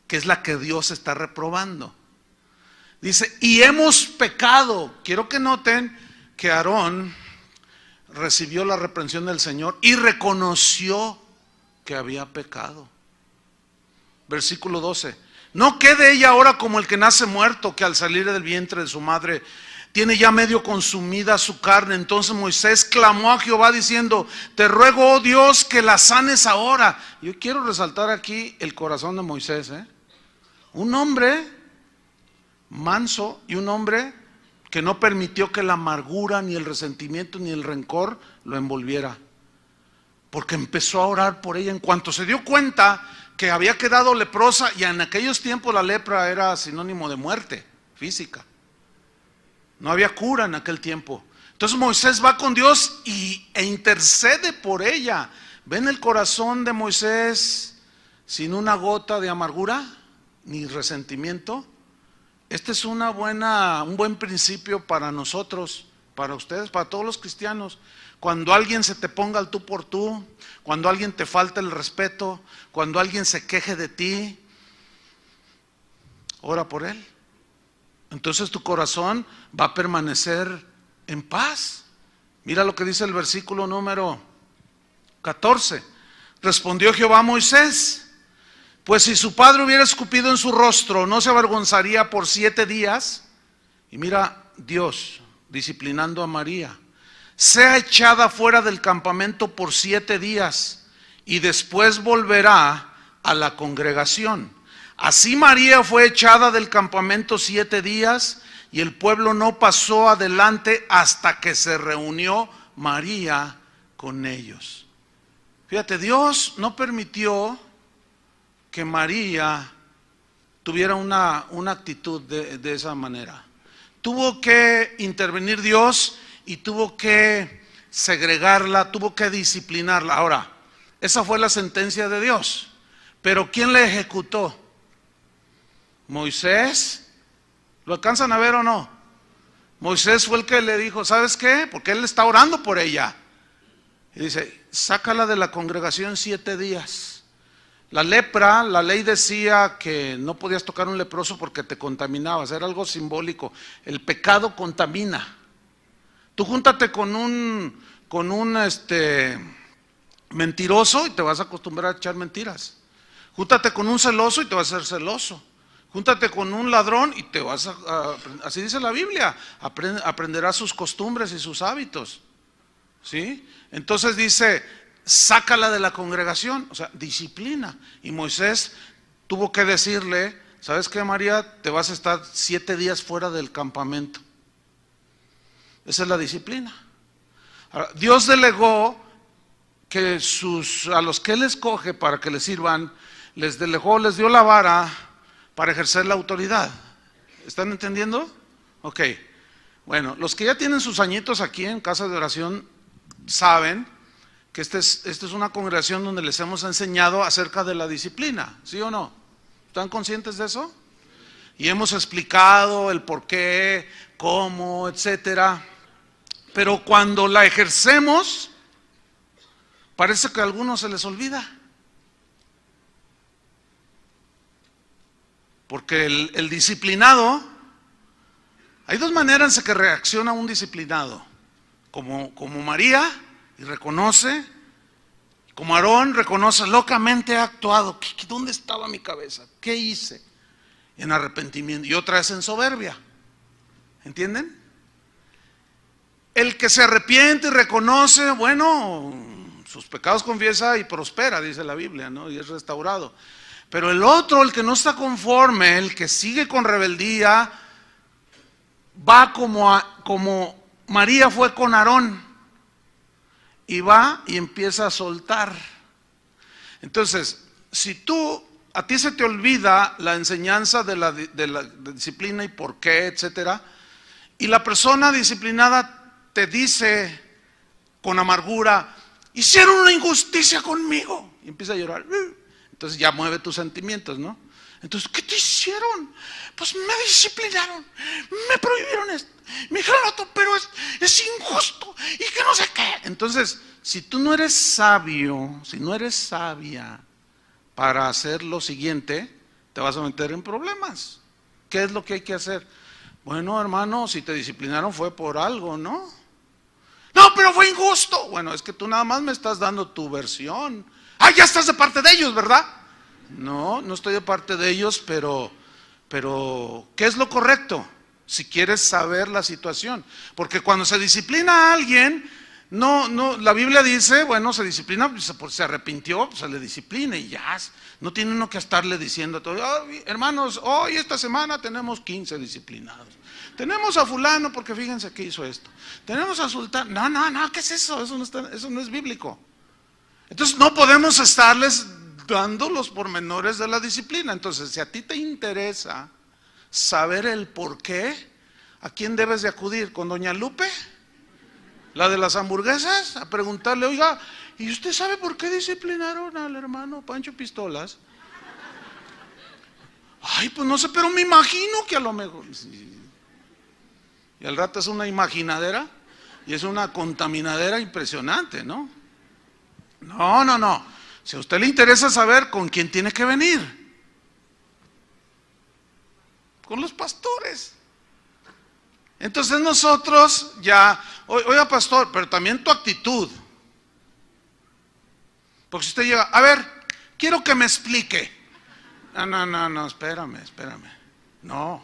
que es la que Dios está reprobando. Dice, y hemos pecado. Quiero que noten que Aarón recibió la reprensión del Señor y reconoció que había pecado. Versículo 12, no quede ella ahora como el que nace muerto, que al salir del vientre de su madre tiene ya medio consumida su carne. Entonces Moisés clamó a Jehová diciendo, te ruego, oh Dios, que la sanes ahora. Yo quiero resaltar aquí el corazón de Moisés, ¿eh? Un hombre manso y un hombre que no permitió que la amargura, ni el resentimiento, ni el rencor lo envolviera, porque empezó a orar por ella. En cuanto se dio cuenta que había quedado leprosa, y en aquellos tiempos la lepra era sinónimo de muerte física, no había cura en aquel tiempo. Entonces Moisés va con Dios e intercede por ella. ¿Ven el corazón de Moisés sin una gota de amargura ni resentimiento? Este es un buen principio para nosotros, para ustedes, para todos los cristianos. Cuando alguien se te ponga al tú por tú, cuando alguien te falta el respeto, cuando alguien se queje de ti, ora por él. Entonces tu corazón va a permanecer en paz. Mira lo que dice el versículo número 14. Respondió Jehová a Moisés: pues si su padre hubiera escupido en su rostro, ¿no se avergonzaría por 7 días? Y mira, Dios disciplinando a María: sea echada fuera del campamento por 7 días y después volverá a la congregación. Así María fue echada del campamento 7 días y el pueblo no pasó adelante hasta que se reunió María con ellos. Fíjate, Dios no permitió que María tuviera una actitud de esa manera. Tuvo que intervenir Dios y tuvo que segregarla, tuvo que disciplinarla. Ahora, esa fue la sentencia de Dios, pero ¿quién la ejecutó? Moisés. ¿Lo alcanzan a ver o no? Moisés fue el que le dijo: ¿sabes qué? Porque él está orando por ella. Y dice: sácala de la congregación 7 días. La lepra, la ley decía que no podías tocar un leproso porque te contaminabas, era algo simbólico. El pecado contamina. Tú júntate con un mentiroso y te vas a acostumbrar a echar mentiras. Júntate con un celoso y te vas a ser celoso. Júntate con un ladrón y te vas así dice la Biblia, aprenderás sus costumbres y sus hábitos. ¿Sí? Entonces dice: sácala de la congregación, o sea, disciplina. Y Moisés tuvo que decirle: ¿sabes qué, María? Te vas a estar 7 días fuera del campamento. Esa es la disciplina. Ahora, Dios delegó que a los que Él escoge para que les sirvan, les dio la vara para ejercer la autoridad. ¿Están entendiendo? Ok. Bueno, los que ya tienen sus añitos aquí en Casa de Oración saben que esta es una congregación donde les hemos enseñado acerca de la disciplina, ¿sí o no? ¿Están conscientes de eso? Y hemos explicado el por qué, cómo, etcétera. Pero cuando la ejercemos, parece que a algunos se les olvida. Porque el disciplinado, hay 2 maneras en que reacciona un disciplinado: como María, y reconoce, como Aarón reconoce: locamente he actuado, ¿dónde estaba mi cabeza? ¿Qué hice? En arrepentimiento. Y otra es en soberbia. ¿Entienden? El que se arrepiente y reconoce, bueno, sus pecados confiesa y prospera, dice la Biblia, ¿no? Y es restaurado. Pero el otro, el que no está conforme, el que sigue con rebeldía, va como María fue con Aarón, y va y empieza a soltar. Entonces, si a ti se te olvida la enseñanza de la disciplina y por qué, etcétera, y la persona disciplinada te dice con amargura: hicieron una injusticia conmigo, y empieza a llorar. Entonces ya mueve tus sentimientos, ¿no? Entonces, ¿qué te hicieron? Pues me disciplinaron, me prohibieron esto, me dijeron otro, pero es injusto y que no sé qué. Entonces, si tú no eres sabio, si no eres sabia para hacer lo siguiente, te vas a meter en problemas. ¿Qué es lo que hay que hacer? Bueno, hermano, si te disciplinaron fue por algo, ¿no? No, pero fue injusto. Bueno, es que tú nada más me estás dando tu versión. Ah, ya estás de parte de ellos, ¿verdad? No, no estoy de parte de ellos, pero ¿qué es lo correcto? Si quieres saber la situación. Porque cuando se disciplina a alguien, no, la Biblia dice, bueno, se disciplina, se arrepintió, pues se le disciplina y ya. No tiene uno que estarle diciendo todo: oh, hermanos, hoy esta semana tenemos 15 disciplinados. Tenemos a fulano porque fíjense que hizo esto. Tenemos a sultán. No, ¿qué es eso? Eso no es bíblico. Entonces no podemos estarles dando los pormenores de la disciplina. Entonces, si a ti te interesa saber el por qué, ¿a quién debes de acudir? ¿Con doña Lupe? La de las hamburguesas, a preguntarle, oiga, ¿y usted sabe por qué disciplinaron al hermano Pancho Pistolas? Ay, pues no sé, pero me imagino que a lo mejor. Sí. Y al rato es una imaginadera y es una contaminadera impresionante, ¿no? No. Si a usted le interesa saber con quién tiene que venir, con los pastores. Entonces nosotros ya, oiga pastor, pero también tu actitud. Porque si usted llega, a ver, quiero que me explique. No, espérame. No,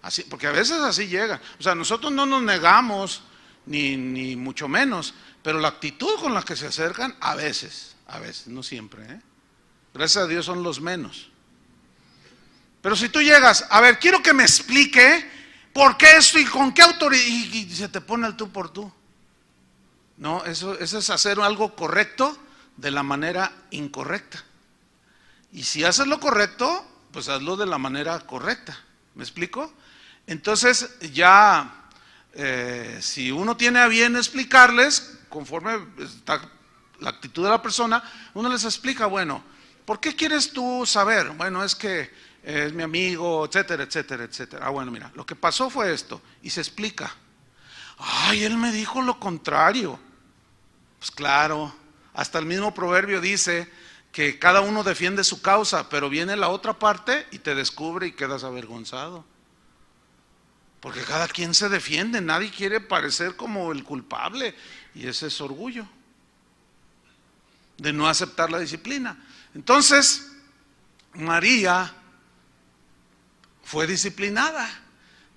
así, porque a veces así llega. O sea, nosotros no nos negamos, ni mucho menos, pero la actitud con la que se acercan, a veces, no siempre, ¿eh? Gracias a Dios son los menos. Pero si tú llegas, a ver, quiero que me explique por qué esto y con qué autoridad, y se te pone el tú por tú. No, eso es hacer algo correcto de la manera incorrecta. Y si haces lo correcto, pues hazlo de la manera correcta. ¿Me explico? Entonces ya, si uno tiene a bien explicarles, conforme está la actitud de la persona, uno les explica, bueno, ¿por qué quieres tú saber? Bueno, es que es mi amigo, etcétera. Ah, bueno, mira, lo que pasó fue esto, y se explica. Ay, él me dijo lo contrario. Pues claro, hasta el mismo proverbio dice que cada uno defiende su causa, pero viene la otra parte y te descubre y quedas avergonzado. Porque cada quien se defiende, nadie quiere parecer como el culpable, y ese es orgullo de no aceptar la disciplina. Entonces, María fue disciplinada,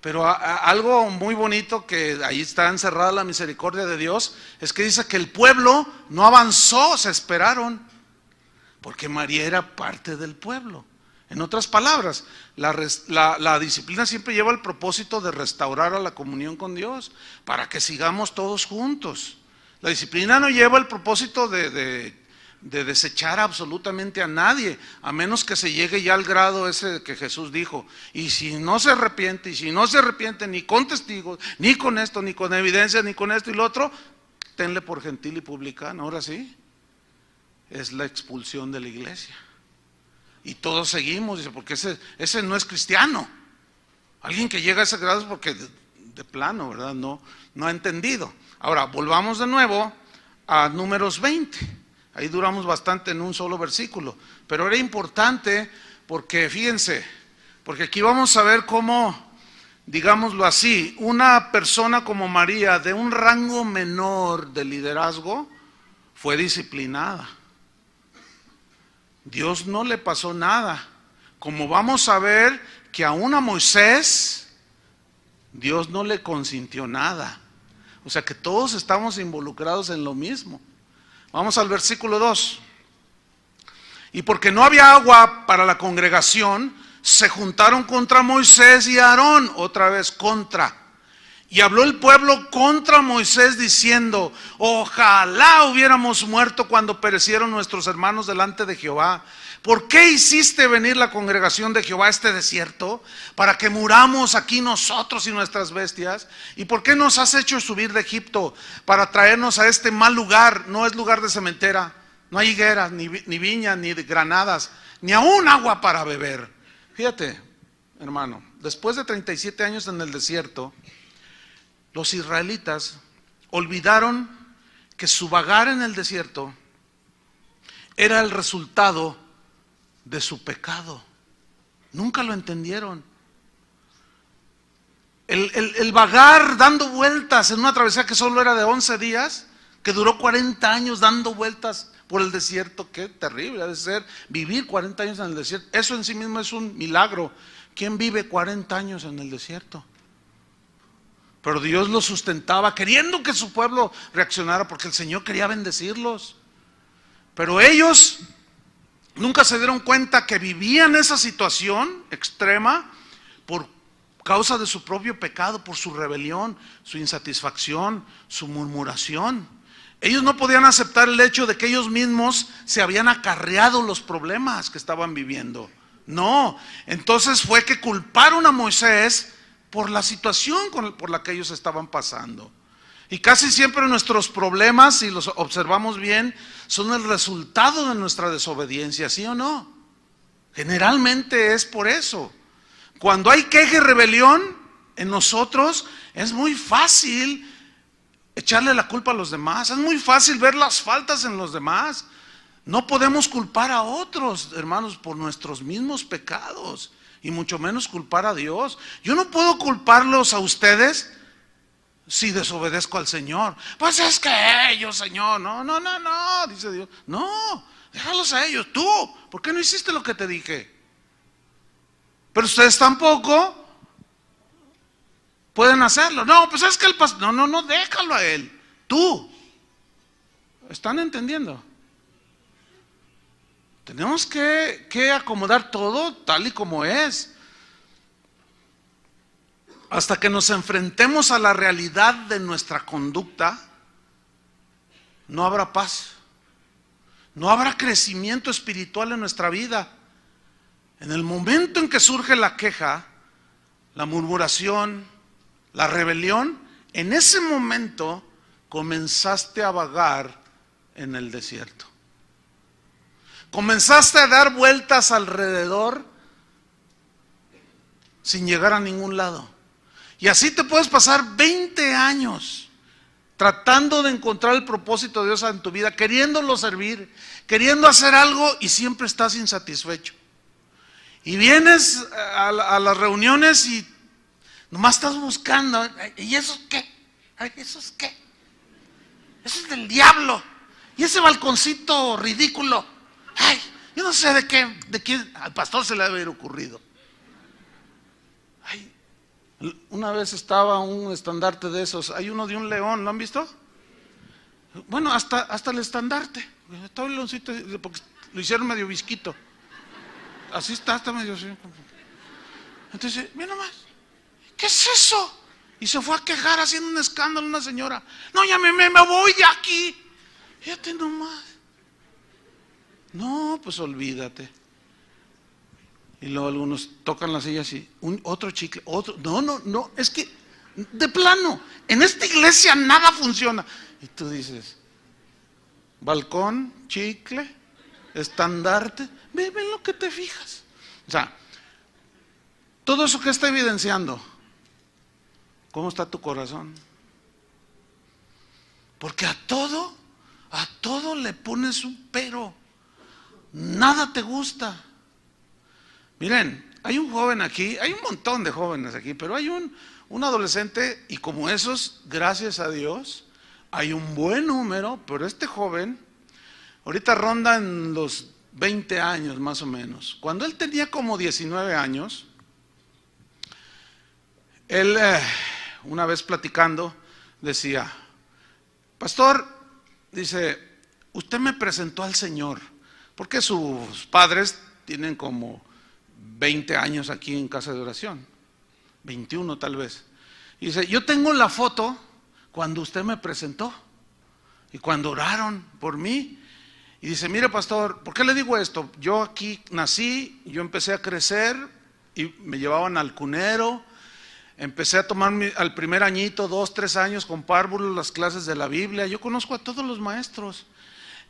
pero algo muy bonito que ahí está encerrada la misericordia de Dios, es que dice que el pueblo no avanzó, se esperaron, porque María era parte del pueblo. En otras palabras, la disciplina siempre lleva el propósito de restaurar a la comunión con Dios, para que sigamos todos juntos. La disciplina no lleva el propósito de desechar absolutamente a nadie, a menos que se llegue ya al grado ese que Jesús dijo, y si no se arrepiente ni con testigos, ni con esto, ni con evidencias, ni con esto y lo otro, tenle por gentil y publicano. Ahora sí, es la expulsión de la iglesia. Y todos seguimos, dice, porque ese no es cristiano. Alguien que llega a ese grado es porque de plano, ¿verdad? No ha entendido. Ahora, volvamos de nuevo a Números 20. Ahí duramos bastante en un solo versículo, pero era importante porque, fíjense, porque aquí vamos a ver cómo, digámoslo así, una persona como María, de un rango menor de liderazgo, fue disciplinada. Dios no le pasó nada. Como vamos a ver que aún a Moisés, Dios no le consintió nada. O sea que todos estamos involucrados en lo mismo. Vamos al versículo 2. Y porque no había agua para la congregación, se juntaron contra Moisés y Aarón, otra vez contra. Y habló el pueblo contra Moisés diciendo, ojalá hubiéramos muerto cuando perecieron nuestros hermanos delante de Jehová. ¿Por qué hiciste venir la congregación de Jehová a este desierto? Para que muramos aquí nosotros y nuestras bestias. ¿Y por qué nos has hecho subir de Egipto para traernos a este mal lugar? No es lugar de cementera, no hay higueras, ni viñas, ni granadas, ni aún agua para beber. Fíjate, hermano, después de 37 años en el desierto, los israelitas olvidaron que su vagar en el desierto era el resultado de su pecado. Nunca lo entendieron. El vagar dando vueltas en una travesía que solo era de 11 días, que duró 40 años dando vueltas por el desierto. Qué terrible ha de ser vivir 40 años en el desierto. Eso en sí mismo es un milagro. ¿Quién vive 40 años en el desierto? Pero Dios los sustentaba, queriendo que su pueblo reaccionara, porque el Señor quería bendecirlos. Pero ellos nunca se dieron cuenta que vivían esa situación extrema por causa de su propio pecado, por su rebelión, su insatisfacción, su murmuración. Ellos no podían aceptar el hecho de que ellos mismos se habían acarreado los problemas que estaban viviendo. No, entonces fue que culparon a Moisés por la situación por la que ellos estaban pasando. Y casi siempre nuestros problemas, si los observamos bien, son el resultado de nuestra desobediencia, ¿sí o no? Generalmente es por eso. Cuando hay queja y rebelión en nosotros, es muy fácil echarle la culpa a los demás, es muy fácil ver las faltas en los demás. No podemos culpar a otros, hermanos, por nuestros mismos pecados, y mucho menos culpar a Dios. Yo no puedo culparlos a ustedes si desobedezco al Señor. Pues es que ellos, Señor, no, dice Dios. No, déjalos a ellos. Tú, ¿por qué no hiciste lo que te dije? Pero ustedes tampoco pueden hacerlo. No, pues es que el pastor, no, déjalo a él. Tú. ¿Están entendiendo? Tenemos que acomodar todo tal y como es. Hasta que nos enfrentemos a la realidad de nuestra conducta, no habrá paz. No habrá crecimiento espiritual en nuestra vida. En el momento en que surge la queja, la murmuración, la rebelión, en ese momento comenzaste a vagar en el desierto. Comenzaste a dar vueltas alrededor sin llegar a ningún lado. Y así te puedes pasar 20 años tratando de encontrar el propósito de Dios en tu vida, queriéndolo servir, queriendo hacer algo, y siempre estás insatisfecho. Y vienes a las reuniones y nomás estás buscando. ¿Y eso qué? Ay, ¿eso es qué? Eso es del diablo. Y ese balconcito ridículo. Ay, yo no sé de quién al pastor se le debe haber ocurrido. Ay, una vez estaba un estandarte de esos. Hay uno de un león, ¿lo han visto? Bueno, hasta el estandarte. Estaba el leoncito porque lo hicieron medio visquito. Así está medio así. Entonces, mira nomás, ¿qué es eso? Y se fue a quejar haciendo un escándalo una señora. No, ya me voy de aquí. Fíjate nomás. No, pues olvídate. Y luego algunos tocan las sillas y otro chicle, otro. No, es que de plano, en esta iglesia nada funciona. Y tú dices, balcón, chicle, estandarte, ve lo que te fijas. O sea, todo eso que está evidenciando, ¿cómo está tu corazón? Porque a todo le pones un pero. Nada te gusta. Miren, hay un joven aquí, hay un montón de jóvenes aquí, pero hay un adolescente, y como esos, gracias a Dios, hay un buen número, pero este joven, ahorita ronda en los 20 años más o menos. Cuando él tenía como 19 años, él, una vez platicando, decía, pastor, dice, usted me presentó al Señor, porque sus padres tienen como 20 años aquí en casa de oración, 21 tal vez. Y dice, yo tengo la foto cuando usted me presentó y cuando oraron por mí. Y dice, mire pastor, ¿por qué le digo esto? Yo aquí nací, yo empecé a crecer y me llevaban al cunero. Empecé a tomar al primer añito, 2, 3 años con párvulos las clases de la Biblia. Yo conozco a todos los maestros.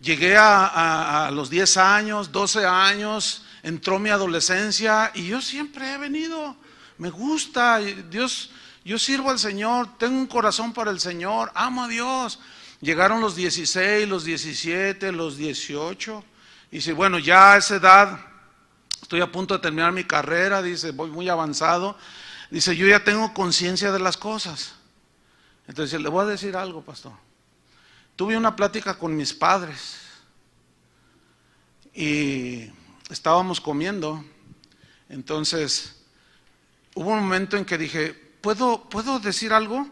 Llegué a los 10 años, 12 años, entró mi adolescencia y yo siempre he venido. Me gusta, Dios, yo sirvo al Señor, tengo un corazón para el Señor, amo a Dios. Llegaron los 16, los 17, los 18. Y dice, bueno, ya a esa edad estoy a punto de terminar mi carrera, dice, voy muy avanzado. Dice, yo ya tengo conciencia de las cosas. Entonces, le voy a decir algo, pastor. Tuve una plática con mis padres y estábamos comiendo. Entonces, hubo un momento en que dije, ¿puedo decir algo?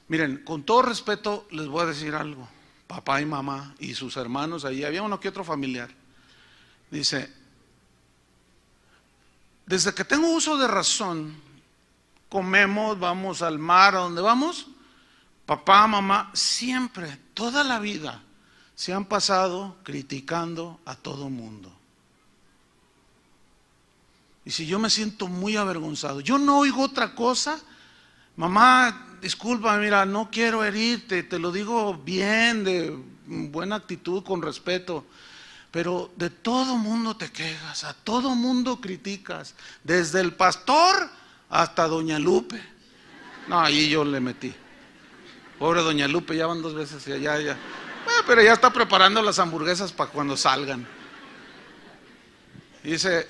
Miren, con todo respeto les voy a decir algo. Papá y mamá y sus hermanos ahí, había uno que otro familiar. Dice, desde que tengo uso de razón, comemos, vamos al mar, a donde vamos, papá, mamá, siempre, toda la vida, se han pasado criticando a todo mundo. Y si yo me siento muy avergonzado, yo no oigo otra cosa, mamá, disculpa, mira, no quiero herirte, te lo digo bien, de buena actitud, con respeto, pero de todo mundo te quejas, a todo mundo criticas, desde el pastor hasta doña Lupe. No, ahí yo le metí. Pobre doña Lupe, ya van 2 veces y ya. Pero ya está preparando las hamburguesas para cuando salgan. Dice,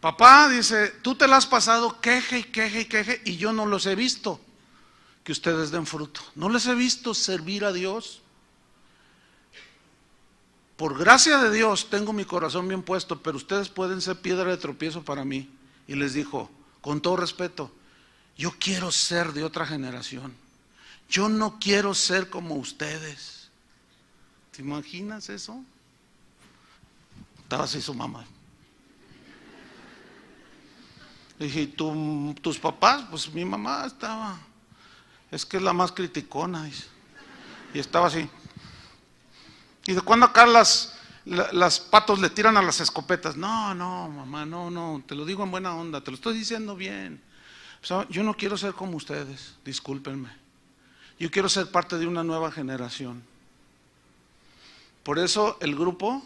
papá, dice, tú te la has pasado queje y queje y queje y yo no los he visto que ustedes den fruto. No les he visto servir a Dios. Por gracia de Dios tengo mi corazón bien puesto, pero ustedes pueden ser piedra de tropiezo para mí. Y les dijo, con todo respeto, yo quiero ser de otra generación. Yo no quiero ser como ustedes. ¿Te imaginas eso? Estaba así su mamá. Le dije, ¿y tus papás? Pues mi mamá estaba, es que es la más criticona, dice. Y estaba así. ¿Y de cuándo acá las patos le tiran a las escopetas? No, mamá, no, te lo digo en buena onda, te lo estoy diciendo bien. O sea, yo no quiero ser como ustedes, discúlpenme. Yo quiero ser parte de una nueva generación. Por eso el grupo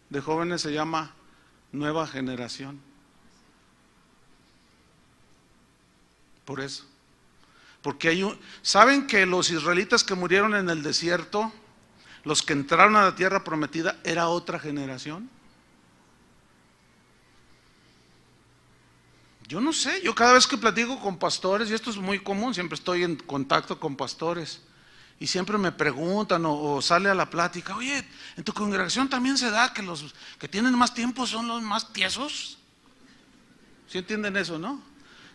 de jóvenes se llama Nueva Generación. Por eso. Porque ¿saben que los israelitas que murieron en el desierto, los que entraron a la tierra prometida, era otra generación? Yo no sé, yo cada vez que platico con pastores, y esto es muy común, siempre estoy en contacto con pastores, y siempre me preguntan o sale a la plática, oye, ¿en tu congregación también se da que los que tienen más tiempo son los más tiesos? ¿Sí entienden eso, no?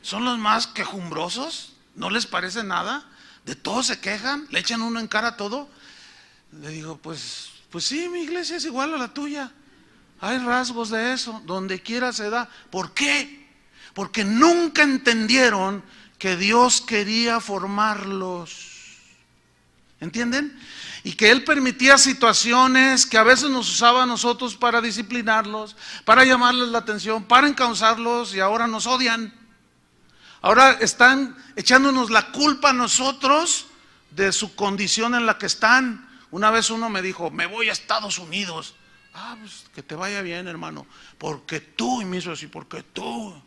¿Son los más quejumbrosos? ¿No les parece nada? ¿De todo se quejan? ¿Le echan uno en cara todo? Le digo, pues sí, mi iglesia es igual a la tuya. Hay rasgos de eso, donde quiera se da. ¿Por qué? Porque nunca entendieron que Dios quería formarlos. ¿Entienden? Y que Él permitía situaciones que a veces nos usaba a nosotros para disciplinarlos, para llamarles la atención, para encauzarlos, y ahora nos odian. Ahora están echándonos la culpa a nosotros de su condición en la que están. Una vez uno me dijo, me voy a Estados Unidos. Pues que te vaya bien, hermano, porque tú, y me hizo así, porque tú.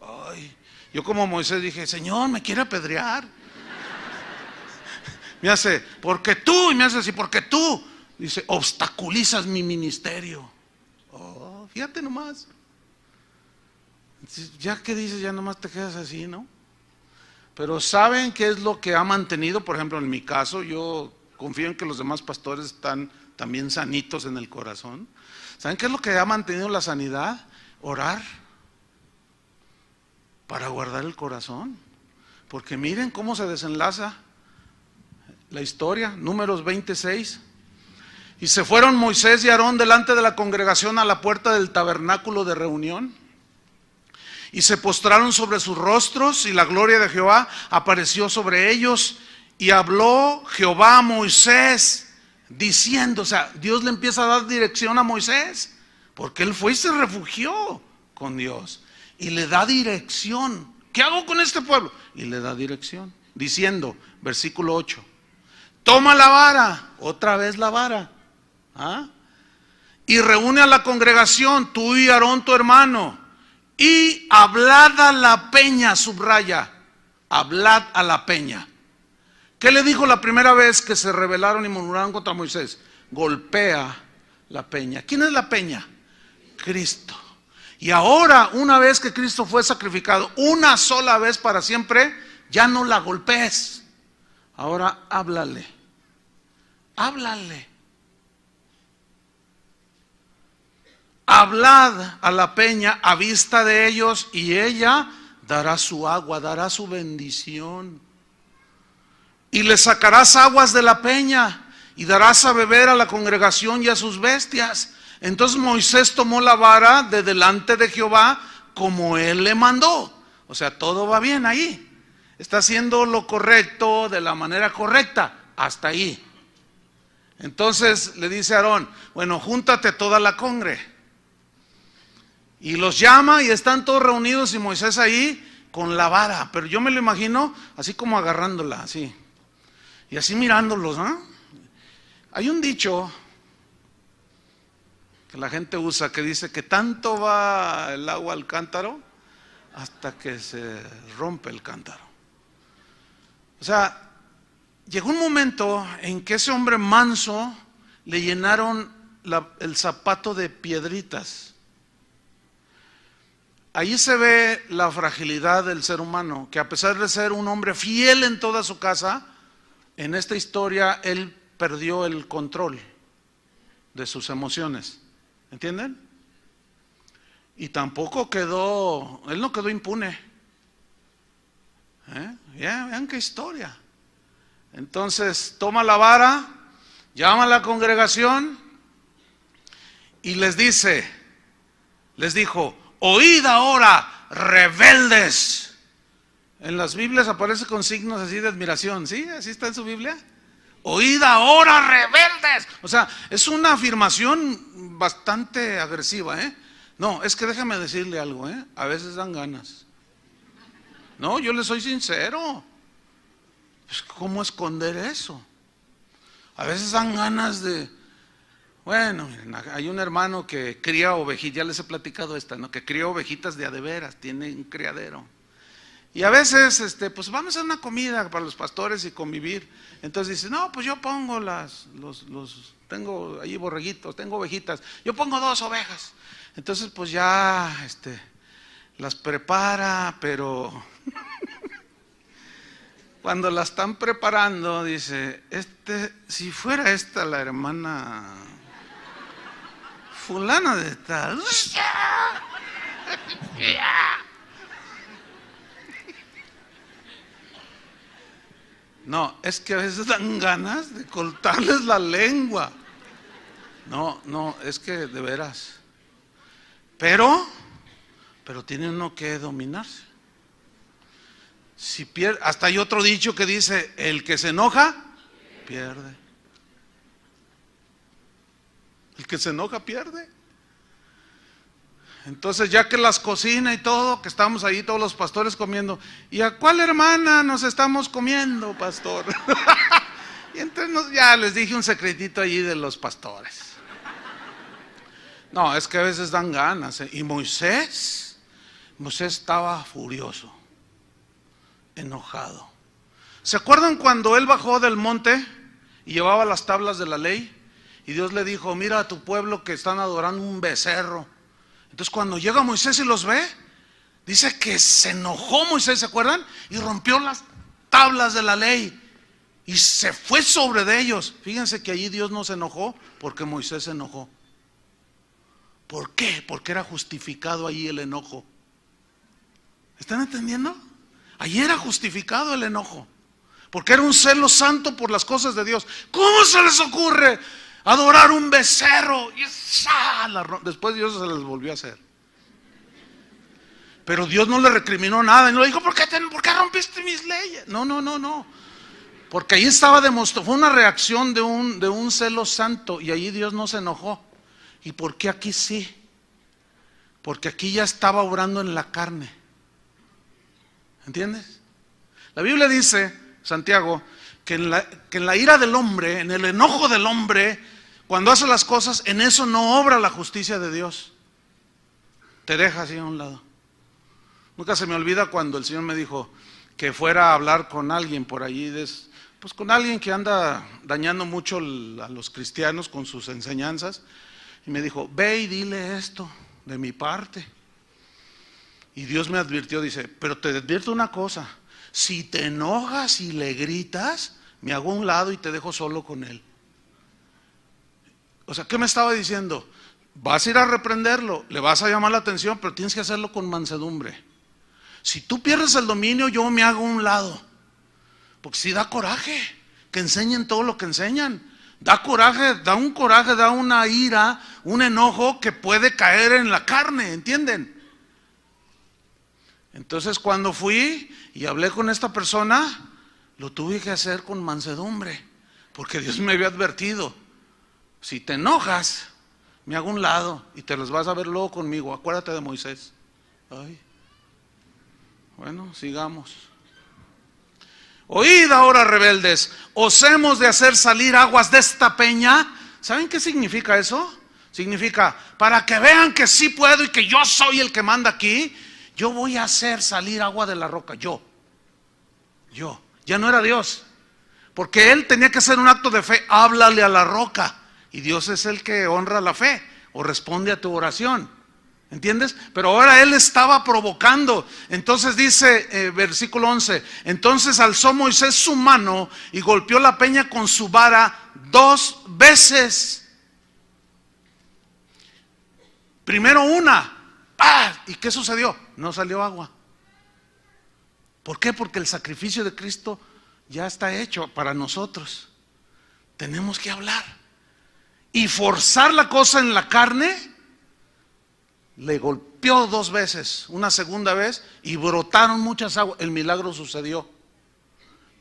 Ay, yo como Moisés dije, Señor, me quiere apedrear. Me hace, porque tú, y me hace así, porque tú. Dice, obstaculizas mi ministerio. Fíjate nomás. Ya que dices, ya nomás te quedas así, ¿no? Pero ¿saben qué es lo que ha mantenido? Por ejemplo, en mi caso, yo confío en que los demás pastores están también sanitos en el corazón. ¿Saben qué es lo que ha mantenido la sanidad? Orar para guardar el corazón. Porque miren cómo se desenlaza la historia. Números 26. Y se fueron Moisés y Aarón delante de la congregación a la puerta del tabernáculo de reunión. Y se postraron sobre sus rostros, y la gloria de Jehová apareció sobre ellos. Y habló Jehová a Moisés, diciendo, o sea, Dios le empieza a dar dirección a Moisés, porque él fue y se refugió con Dios. Y le da dirección. ¿Qué hago con este pueblo? Y le da dirección, diciendo, versículo 8, toma la vara, otra vez la vara, y reúne a la congregación, tú y Aarón tu hermano, y hablad a la peña, subraya, hablad a la peña. ¿Qué le dijo la primera vez que se rebelaron y murmuraron contra Moisés? Golpea la peña. ¿Quién es la peña? Cristo. Y ahora, una vez que Cristo fue sacrificado, una sola vez para siempre, ya no la golpees. Ahora háblale. Háblale. Hablad a la peña a vista de ellos, y ella dará su agua, dará su bendición. Y le sacarás aguas de la peña, y darás a beber a la congregación y a sus bestias. Entonces Moisés tomó la vara de delante de Jehová, como él le mandó. O sea, todo va bien ahí. Está haciendo lo correcto de la manera correcta, hasta ahí. Entonces le dice a Aarón, bueno, júntate toda la congre. Y los llama y están todos reunidos, y Moisés ahí, con la vara, pero yo me lo imagino así como agarrándola, así, y así mirándolos, ¿no? Hay un dicho que la gente usa que dice que tanto va el agua al cántaro hasta que se rompe el cántaro. O sea, llegó un momento en que ese hombre manso le llenaron el zapato de piedritas. Ahí se ve la fragilidad del ser humano, que a pesar de ser un hombre fiel en toda su casa, en esta historia él perdió el control de sus emociones. ¿Entienden? Y tampoco él no quedó impune. Vean qué historia. Entonces toma la vara, llama a la congregación y les dijo: oíd ahora, rebeldes. En las Biblias aparece con signos así de admiración, ¿sí? Así está en su Biblia. Oíd ahora, rebeldes. O sea, es una afirmación bastante agresiva, ¿eh? No, es que déjame decirle algo, ¿eh? A veces dan ganas. No, yo le soy sincero. Pues, ¿cómo esconder eso? A veces dan ganas de... Bueno, miren, hay un hermano que cría ovejitas, ya les he platicado esta, ¿no? Que cría ovejitas de a de veras, tiene un criadero. Y a veces, pues vamos a una comida para los pastores y convivir. Entonces dice, no, pues yo pongo tengo ahí borreguitos, tengo ovejitas, yo pongo 2 ovejas. Entonces pues ya, las prepara, pero cuando la están preparando, dice, si fuera esta la hermana fulana de tal. No, es que a veces dan ganas de cortarles la lengua. No, es que de veras. Pero tiene uno que dominarse. Si pierde, hasta hay otro dicho que dice, el que se enoja, pierde. El que se enoja, pierde. Entonces, ya que las cocina y todo, que estamos ahí todos los pastores comiendo, ¿y a cuál hermana nos estamos comiendo, pastor? Y entonces ya les dije un secretito allí de los pastores. No, es que a veces dan ganas, ¿eh? Y Moisés estaba furioso, enojado. ¿Se acuerdan cuando él bajó del monte y llevaba las tablas de la ley? Y Dios le dijo, mira a tu pueblo que están adorando un becerro. Entonces cuando llega Moisés y los ve, dice que se enojó Moisés, ¿se acuerdan? Y rompió las tablas de la ley y se fue sobre de ellos. Fíjense que allí Dios no se enojó porque Moisés se enojó. ¿Por qué? Porque era justificado allí el enojo. ¿Están entendiendo? Allí era justificado el enojo, porque era un celo santo por las cosas de Dios. ¿Cómo se les ocurre adorar un becerro? Y después Dios se les volvió a hacer. Pero Dios no le recriminó nada y no le dijo, ¿por qué rompiste mis leyes? No. Porque ahí estaba demostrado, fue una reacción de un celo santo, y allí Dios no se enojó. ¿Y por qué aquí sí? Porque aquí ya estaba obrando en la carne. ¿Entiendes? La Biblia dice, Santiago, que en la ira del hombre, en el enojo del hombre, cuando hace las cosas, en eso no obra la justicia de Dios. Te deja así a un lado. Nunca se me olvida cuando el Señor me dijo que fuera a hablar con alguien por allí, pues con alguien que anda dañando mucho a los cristianos con sus enseñanzas. Y me dijo, ve y dile esto de mi parte. Y Dios me advirtió, dice, pero te advierto una cosa, si te enojas y le gritas, me hago a un lado y te dejo solo con él. O sea, ¿qué me estaba diciendo? Vas a ir a reprenderlo, le vas a llamar la atención, pero tienes que hacerlo con mansedumbre. Si tú pierdes el dominio, yo me hago a un lado. Porque si da coraje que enseñen todo lo que enseñan. Da coraje, da una ira, un enojo que puede caer en la carne, ¿entienden? Entonces cuando fui y hablé con esta persona, lo tuve que hacer con mansedumbre, porque Dios me había advertido, si te enojas, me hago a un lado y te los vas a ver luego conmigo. Acuérdate de Moisés. Ay. Bueno, sigamos. Oíd ahora, rebeldes, os hemos de hacer salir aguas de esta peña. ¿Saben qué significa eso? Significa, para que vean que sí puedo y que yo soy el que manda aquí, yo voy a hacer salir agua de la roca. Yo. Ya no era Dios, porque él tenía que hacer un acto de fe. Háblale a la roca, y Dios es el que honra la fe o responde a tu oración. ¿Entiendes? Pero ahora él estaba provocando. Entonces dice, versículo 11, entonces alzó Moisés su mano y golpeó la peña con su vara 2 veces. Primero una, ¡pah! ¿Y qué sucedió? No salió agua. ¿Por qué? Porque el sacrificio de Cristo ya está hecho para nosotros. Tenemos que hablar. Y forzar la cosa en la carne. Le golpeó 2 veces, una segunda vez, y brotaron muchas aguas. El milagro sucedió.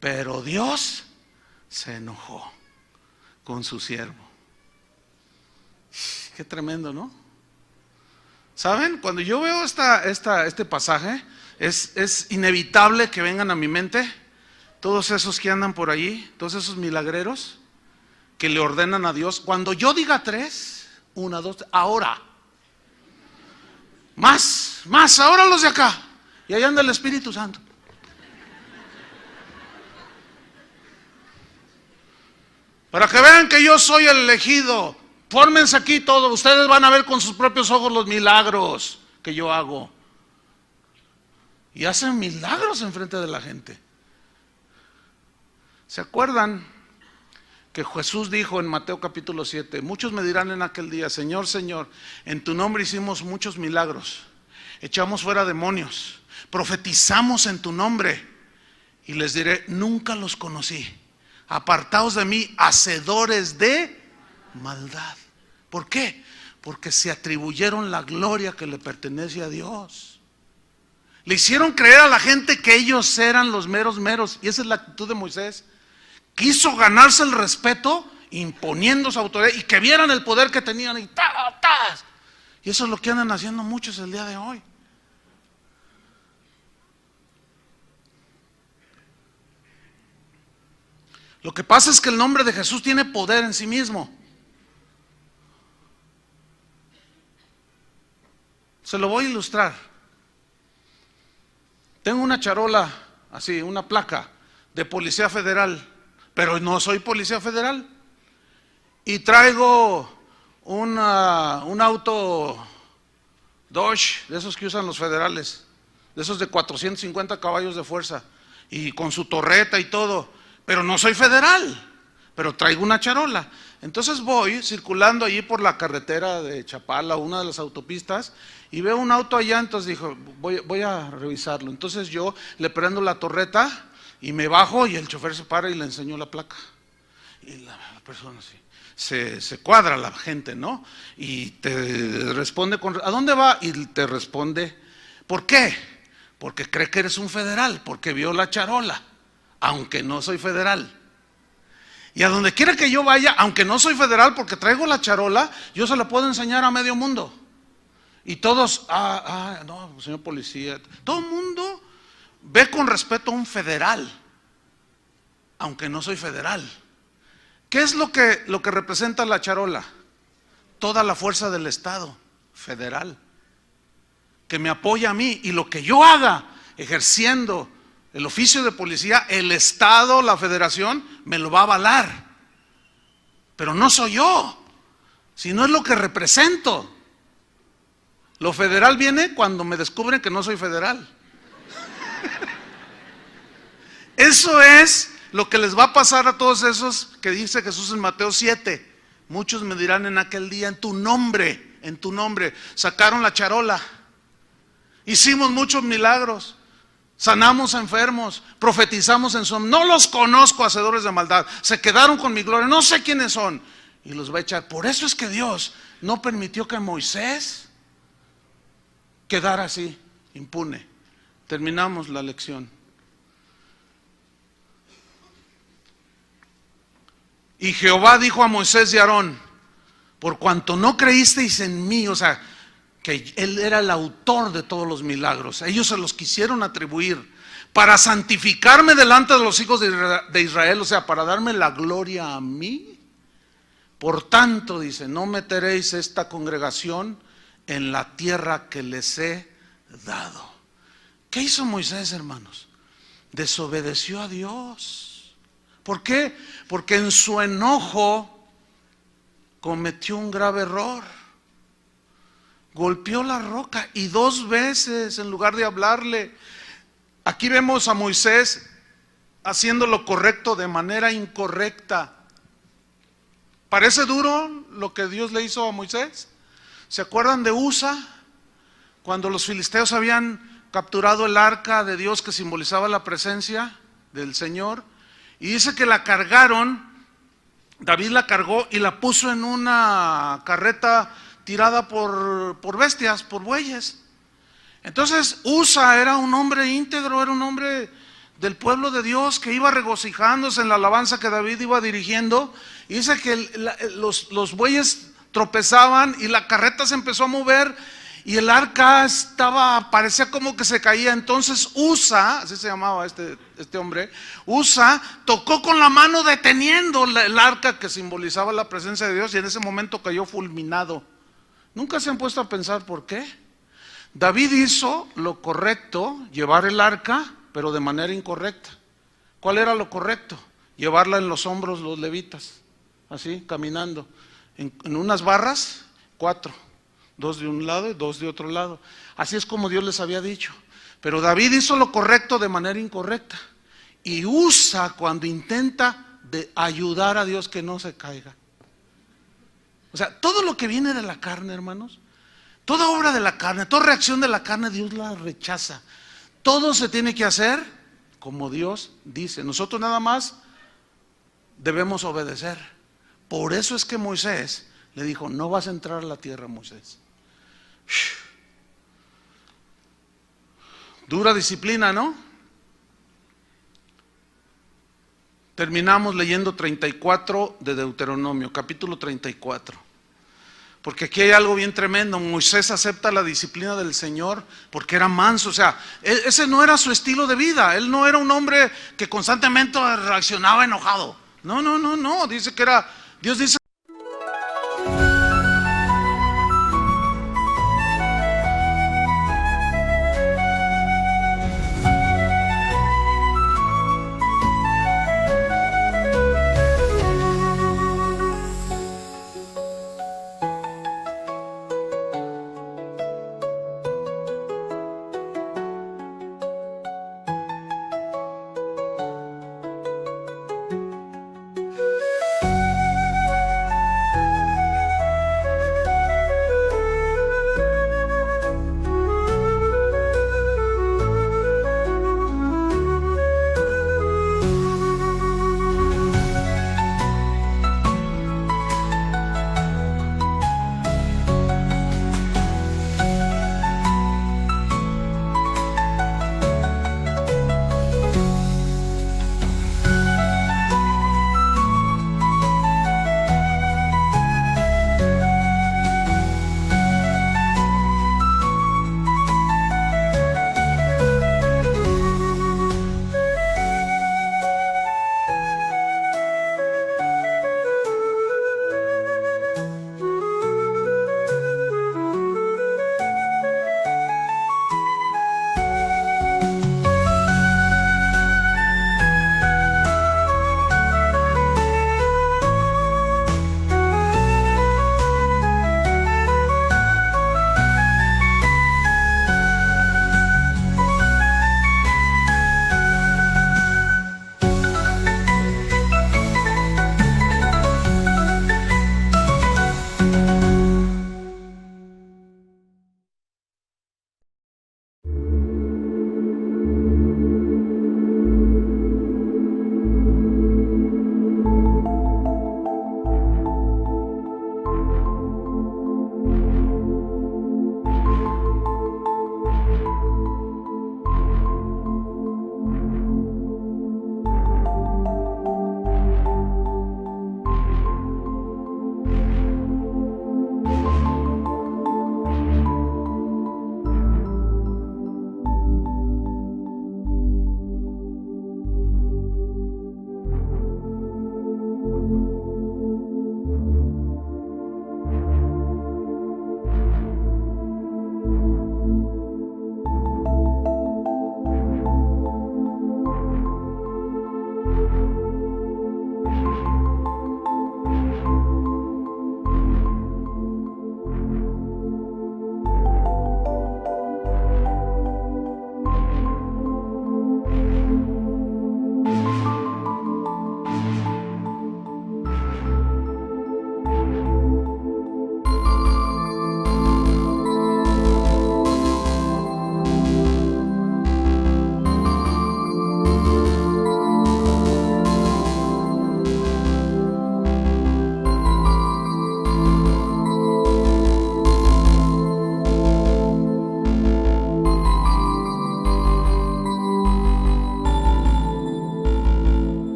Pero Dios se enojó con su siervo. Qué tremendo, ¿no? ¿Saben? Cuando yo veo este pasaje, es inevitable que vengan a mi mente todos esos que andan por allí, todos esos milagreros que le ordenan a Dios. Cuando yo diga 3, 1, 2, ahora. Más, ahora los de acá. Y ahí anda el Espíritu Santo. Para que vean que yo soy el elegido. Fórmense aquí todos. Ustedes van a ver con sus propios ojos los milagros que yo hago. Y hacen milagros enfrente de la gente. ¿Se acuerdan que Jesús dijo en Mateo capítulo 7, muchos me dirán en aquel día, Señor, Señor, en tu nombre hicimos muchos milagros, echamos fuera demonios, profetizamos en tu nombre? Y les diré, nunca los conocí, apartaos de mí, hacedores de maldad. ¿Por qué? Porque se atribuyeron la gloria que le pertenece a Dios. Le hicieron creer a la gente que ellos eran los meros, y esa es la actitud de Moisés. Quiso ganarse el respeto imponiendo su autoridad y que vieran el poder que tenían y Y eso es lo que andan haciendo muchos el día de hoy. Lo que pasa es que el nombre de Jesús tiene poder en sí mismo. Se lo voy a ilustrar. Tengo una charola, así, una placa de Policía Federal, pero no soy Policía Federal. Y traigo un auto Dodge, de esos que usan los federales, de esos de 450 caballos de fuerza, y con su torreta y todo, pero no soy federal, pero traigo una charola. Entonces voy circulando allí por la carretera de Chapala, una de las autopistas, y veo un auto allá. Entonces dijo, voy a revisarlo. Entonces yo le prendo la torreta y me bajo, y el chofer se para y le enseñó la placa. Y la persona así, se cuadra la gente, ¿no? Y te responde ¿a dónde va? Y te responde, ¿por qué? Porque cree que eres un federal, porque vio la charola, aunque no soy federal. Y a donde quiera que yo vaya, aunque no soy federal, porque traigo la charola, yo se la puedo enseñar a medio mundo. Y todos, no, señor policía, todo el mundo ve con respeto a un federal, aunque no soy federal. ¿Qué es lo que representa la charola? Toda la fuerza del Estado federal, que me apoya a mí, y lo que yo haga ejerciendo el oficio de policía, el Estado, la Federación, me lo va a avalar. Pero no soy yo, sino es lo que represento. Lo federal viene cuando me descubren que no soy federal. Eso es lo que les va a pasar a todos esos que dice Jesús en Mateo 7. Muchos me dirán en aquel día, en tu nombre, sacaron la charola. Hicimos muchos milagros. Sanamos a enfermos, profetizamos en su nombre. No los conozco, hacedores de maldad. Se quedaron con mi gloria, no sé quiénes son. Y los va a echar. Por eso es que Dios no permitió que Moisés quedara así, impune. Terminamos la lección. Y Jehová dijo a Moisés y a Aarón, por cuanto no creísteis en mí, o sea, que él era el autor de todos los milagros. Ellos se los quisieron atribuir para santificarme delante de los hijos de Israel, o sea, para darme la gloria a mí. Por tanto, dice, no meteréis esta congregación en la tierra que les he dado. ¿Qué hizo Moisés, hermanos? Desobedeció a Dios. ¿Por qué? Porque en su enojo cometió un grave error. Golpeó la roca y 2 veces en lugar de hablarle. Aquí vemos a Moisés haciendo lo correcto de manera incorrecta. ¿Parece duro lo que Dios le hizo a Moisés? ¿Se acuerdan de Usa? Cuando los filisteos habían capturado el arca de Dios que simbolizaba la presencia del Señor. Y dice que la cargaron, David la cargó y la puso en una carreta tirada por bestias, por bueyes. Entonces Usa era un hombre íntegro, era un hombre del pueblo de Dios que iba regocijándose en la alabanza que David iba dirigiendo. Y dice que los bueyes tropezaban y la carreta se empezó a mover y el arca parecía como que se caía. Entonces Usa, así se llamaba este hombre, Usa tocó con la mano deteniendo el arca que simbolizaba la presencia de Dios y en ese momento cayó fulminado. ¿Nunca se han puesto a pensar por qué? David hizo lo correcto, llevar el arca, pero de manera incorrecta. ¿Cuál era lo correcto? Llevarla en los hombros los levitas, así, caminando, en unas barras, 4, 2 de un lado y 2 de otro lado. Así es como Dios les había dicho. Pero David hizo lo correcto de manera incorrecta. Y Usa cuando intenta de ayudar a Dios que no se caiga. O sea, todo lo que viene de la carne, hermanos, toda obra de la carne, toda reacción de la carne, Dios la rechaza. Todo se tiene que hacer como Dios dice. Nosotros nada más debemos obedecer. Por eso es que Moisés le dijo, no vas a entrar a la tierra, Moisés. Dura disciplina, ¿no? Terminamos leyendo 34 de Deuteronomio, capítulo 34. Porque aquí hay algo bien tremendo. Moisés acepta la disciplina del Señor porque era manso. O sea, ese no era su estilo de vida. Él no era un hombre que constantemente reaccionaba enojado. No. Dice que era, Dios dice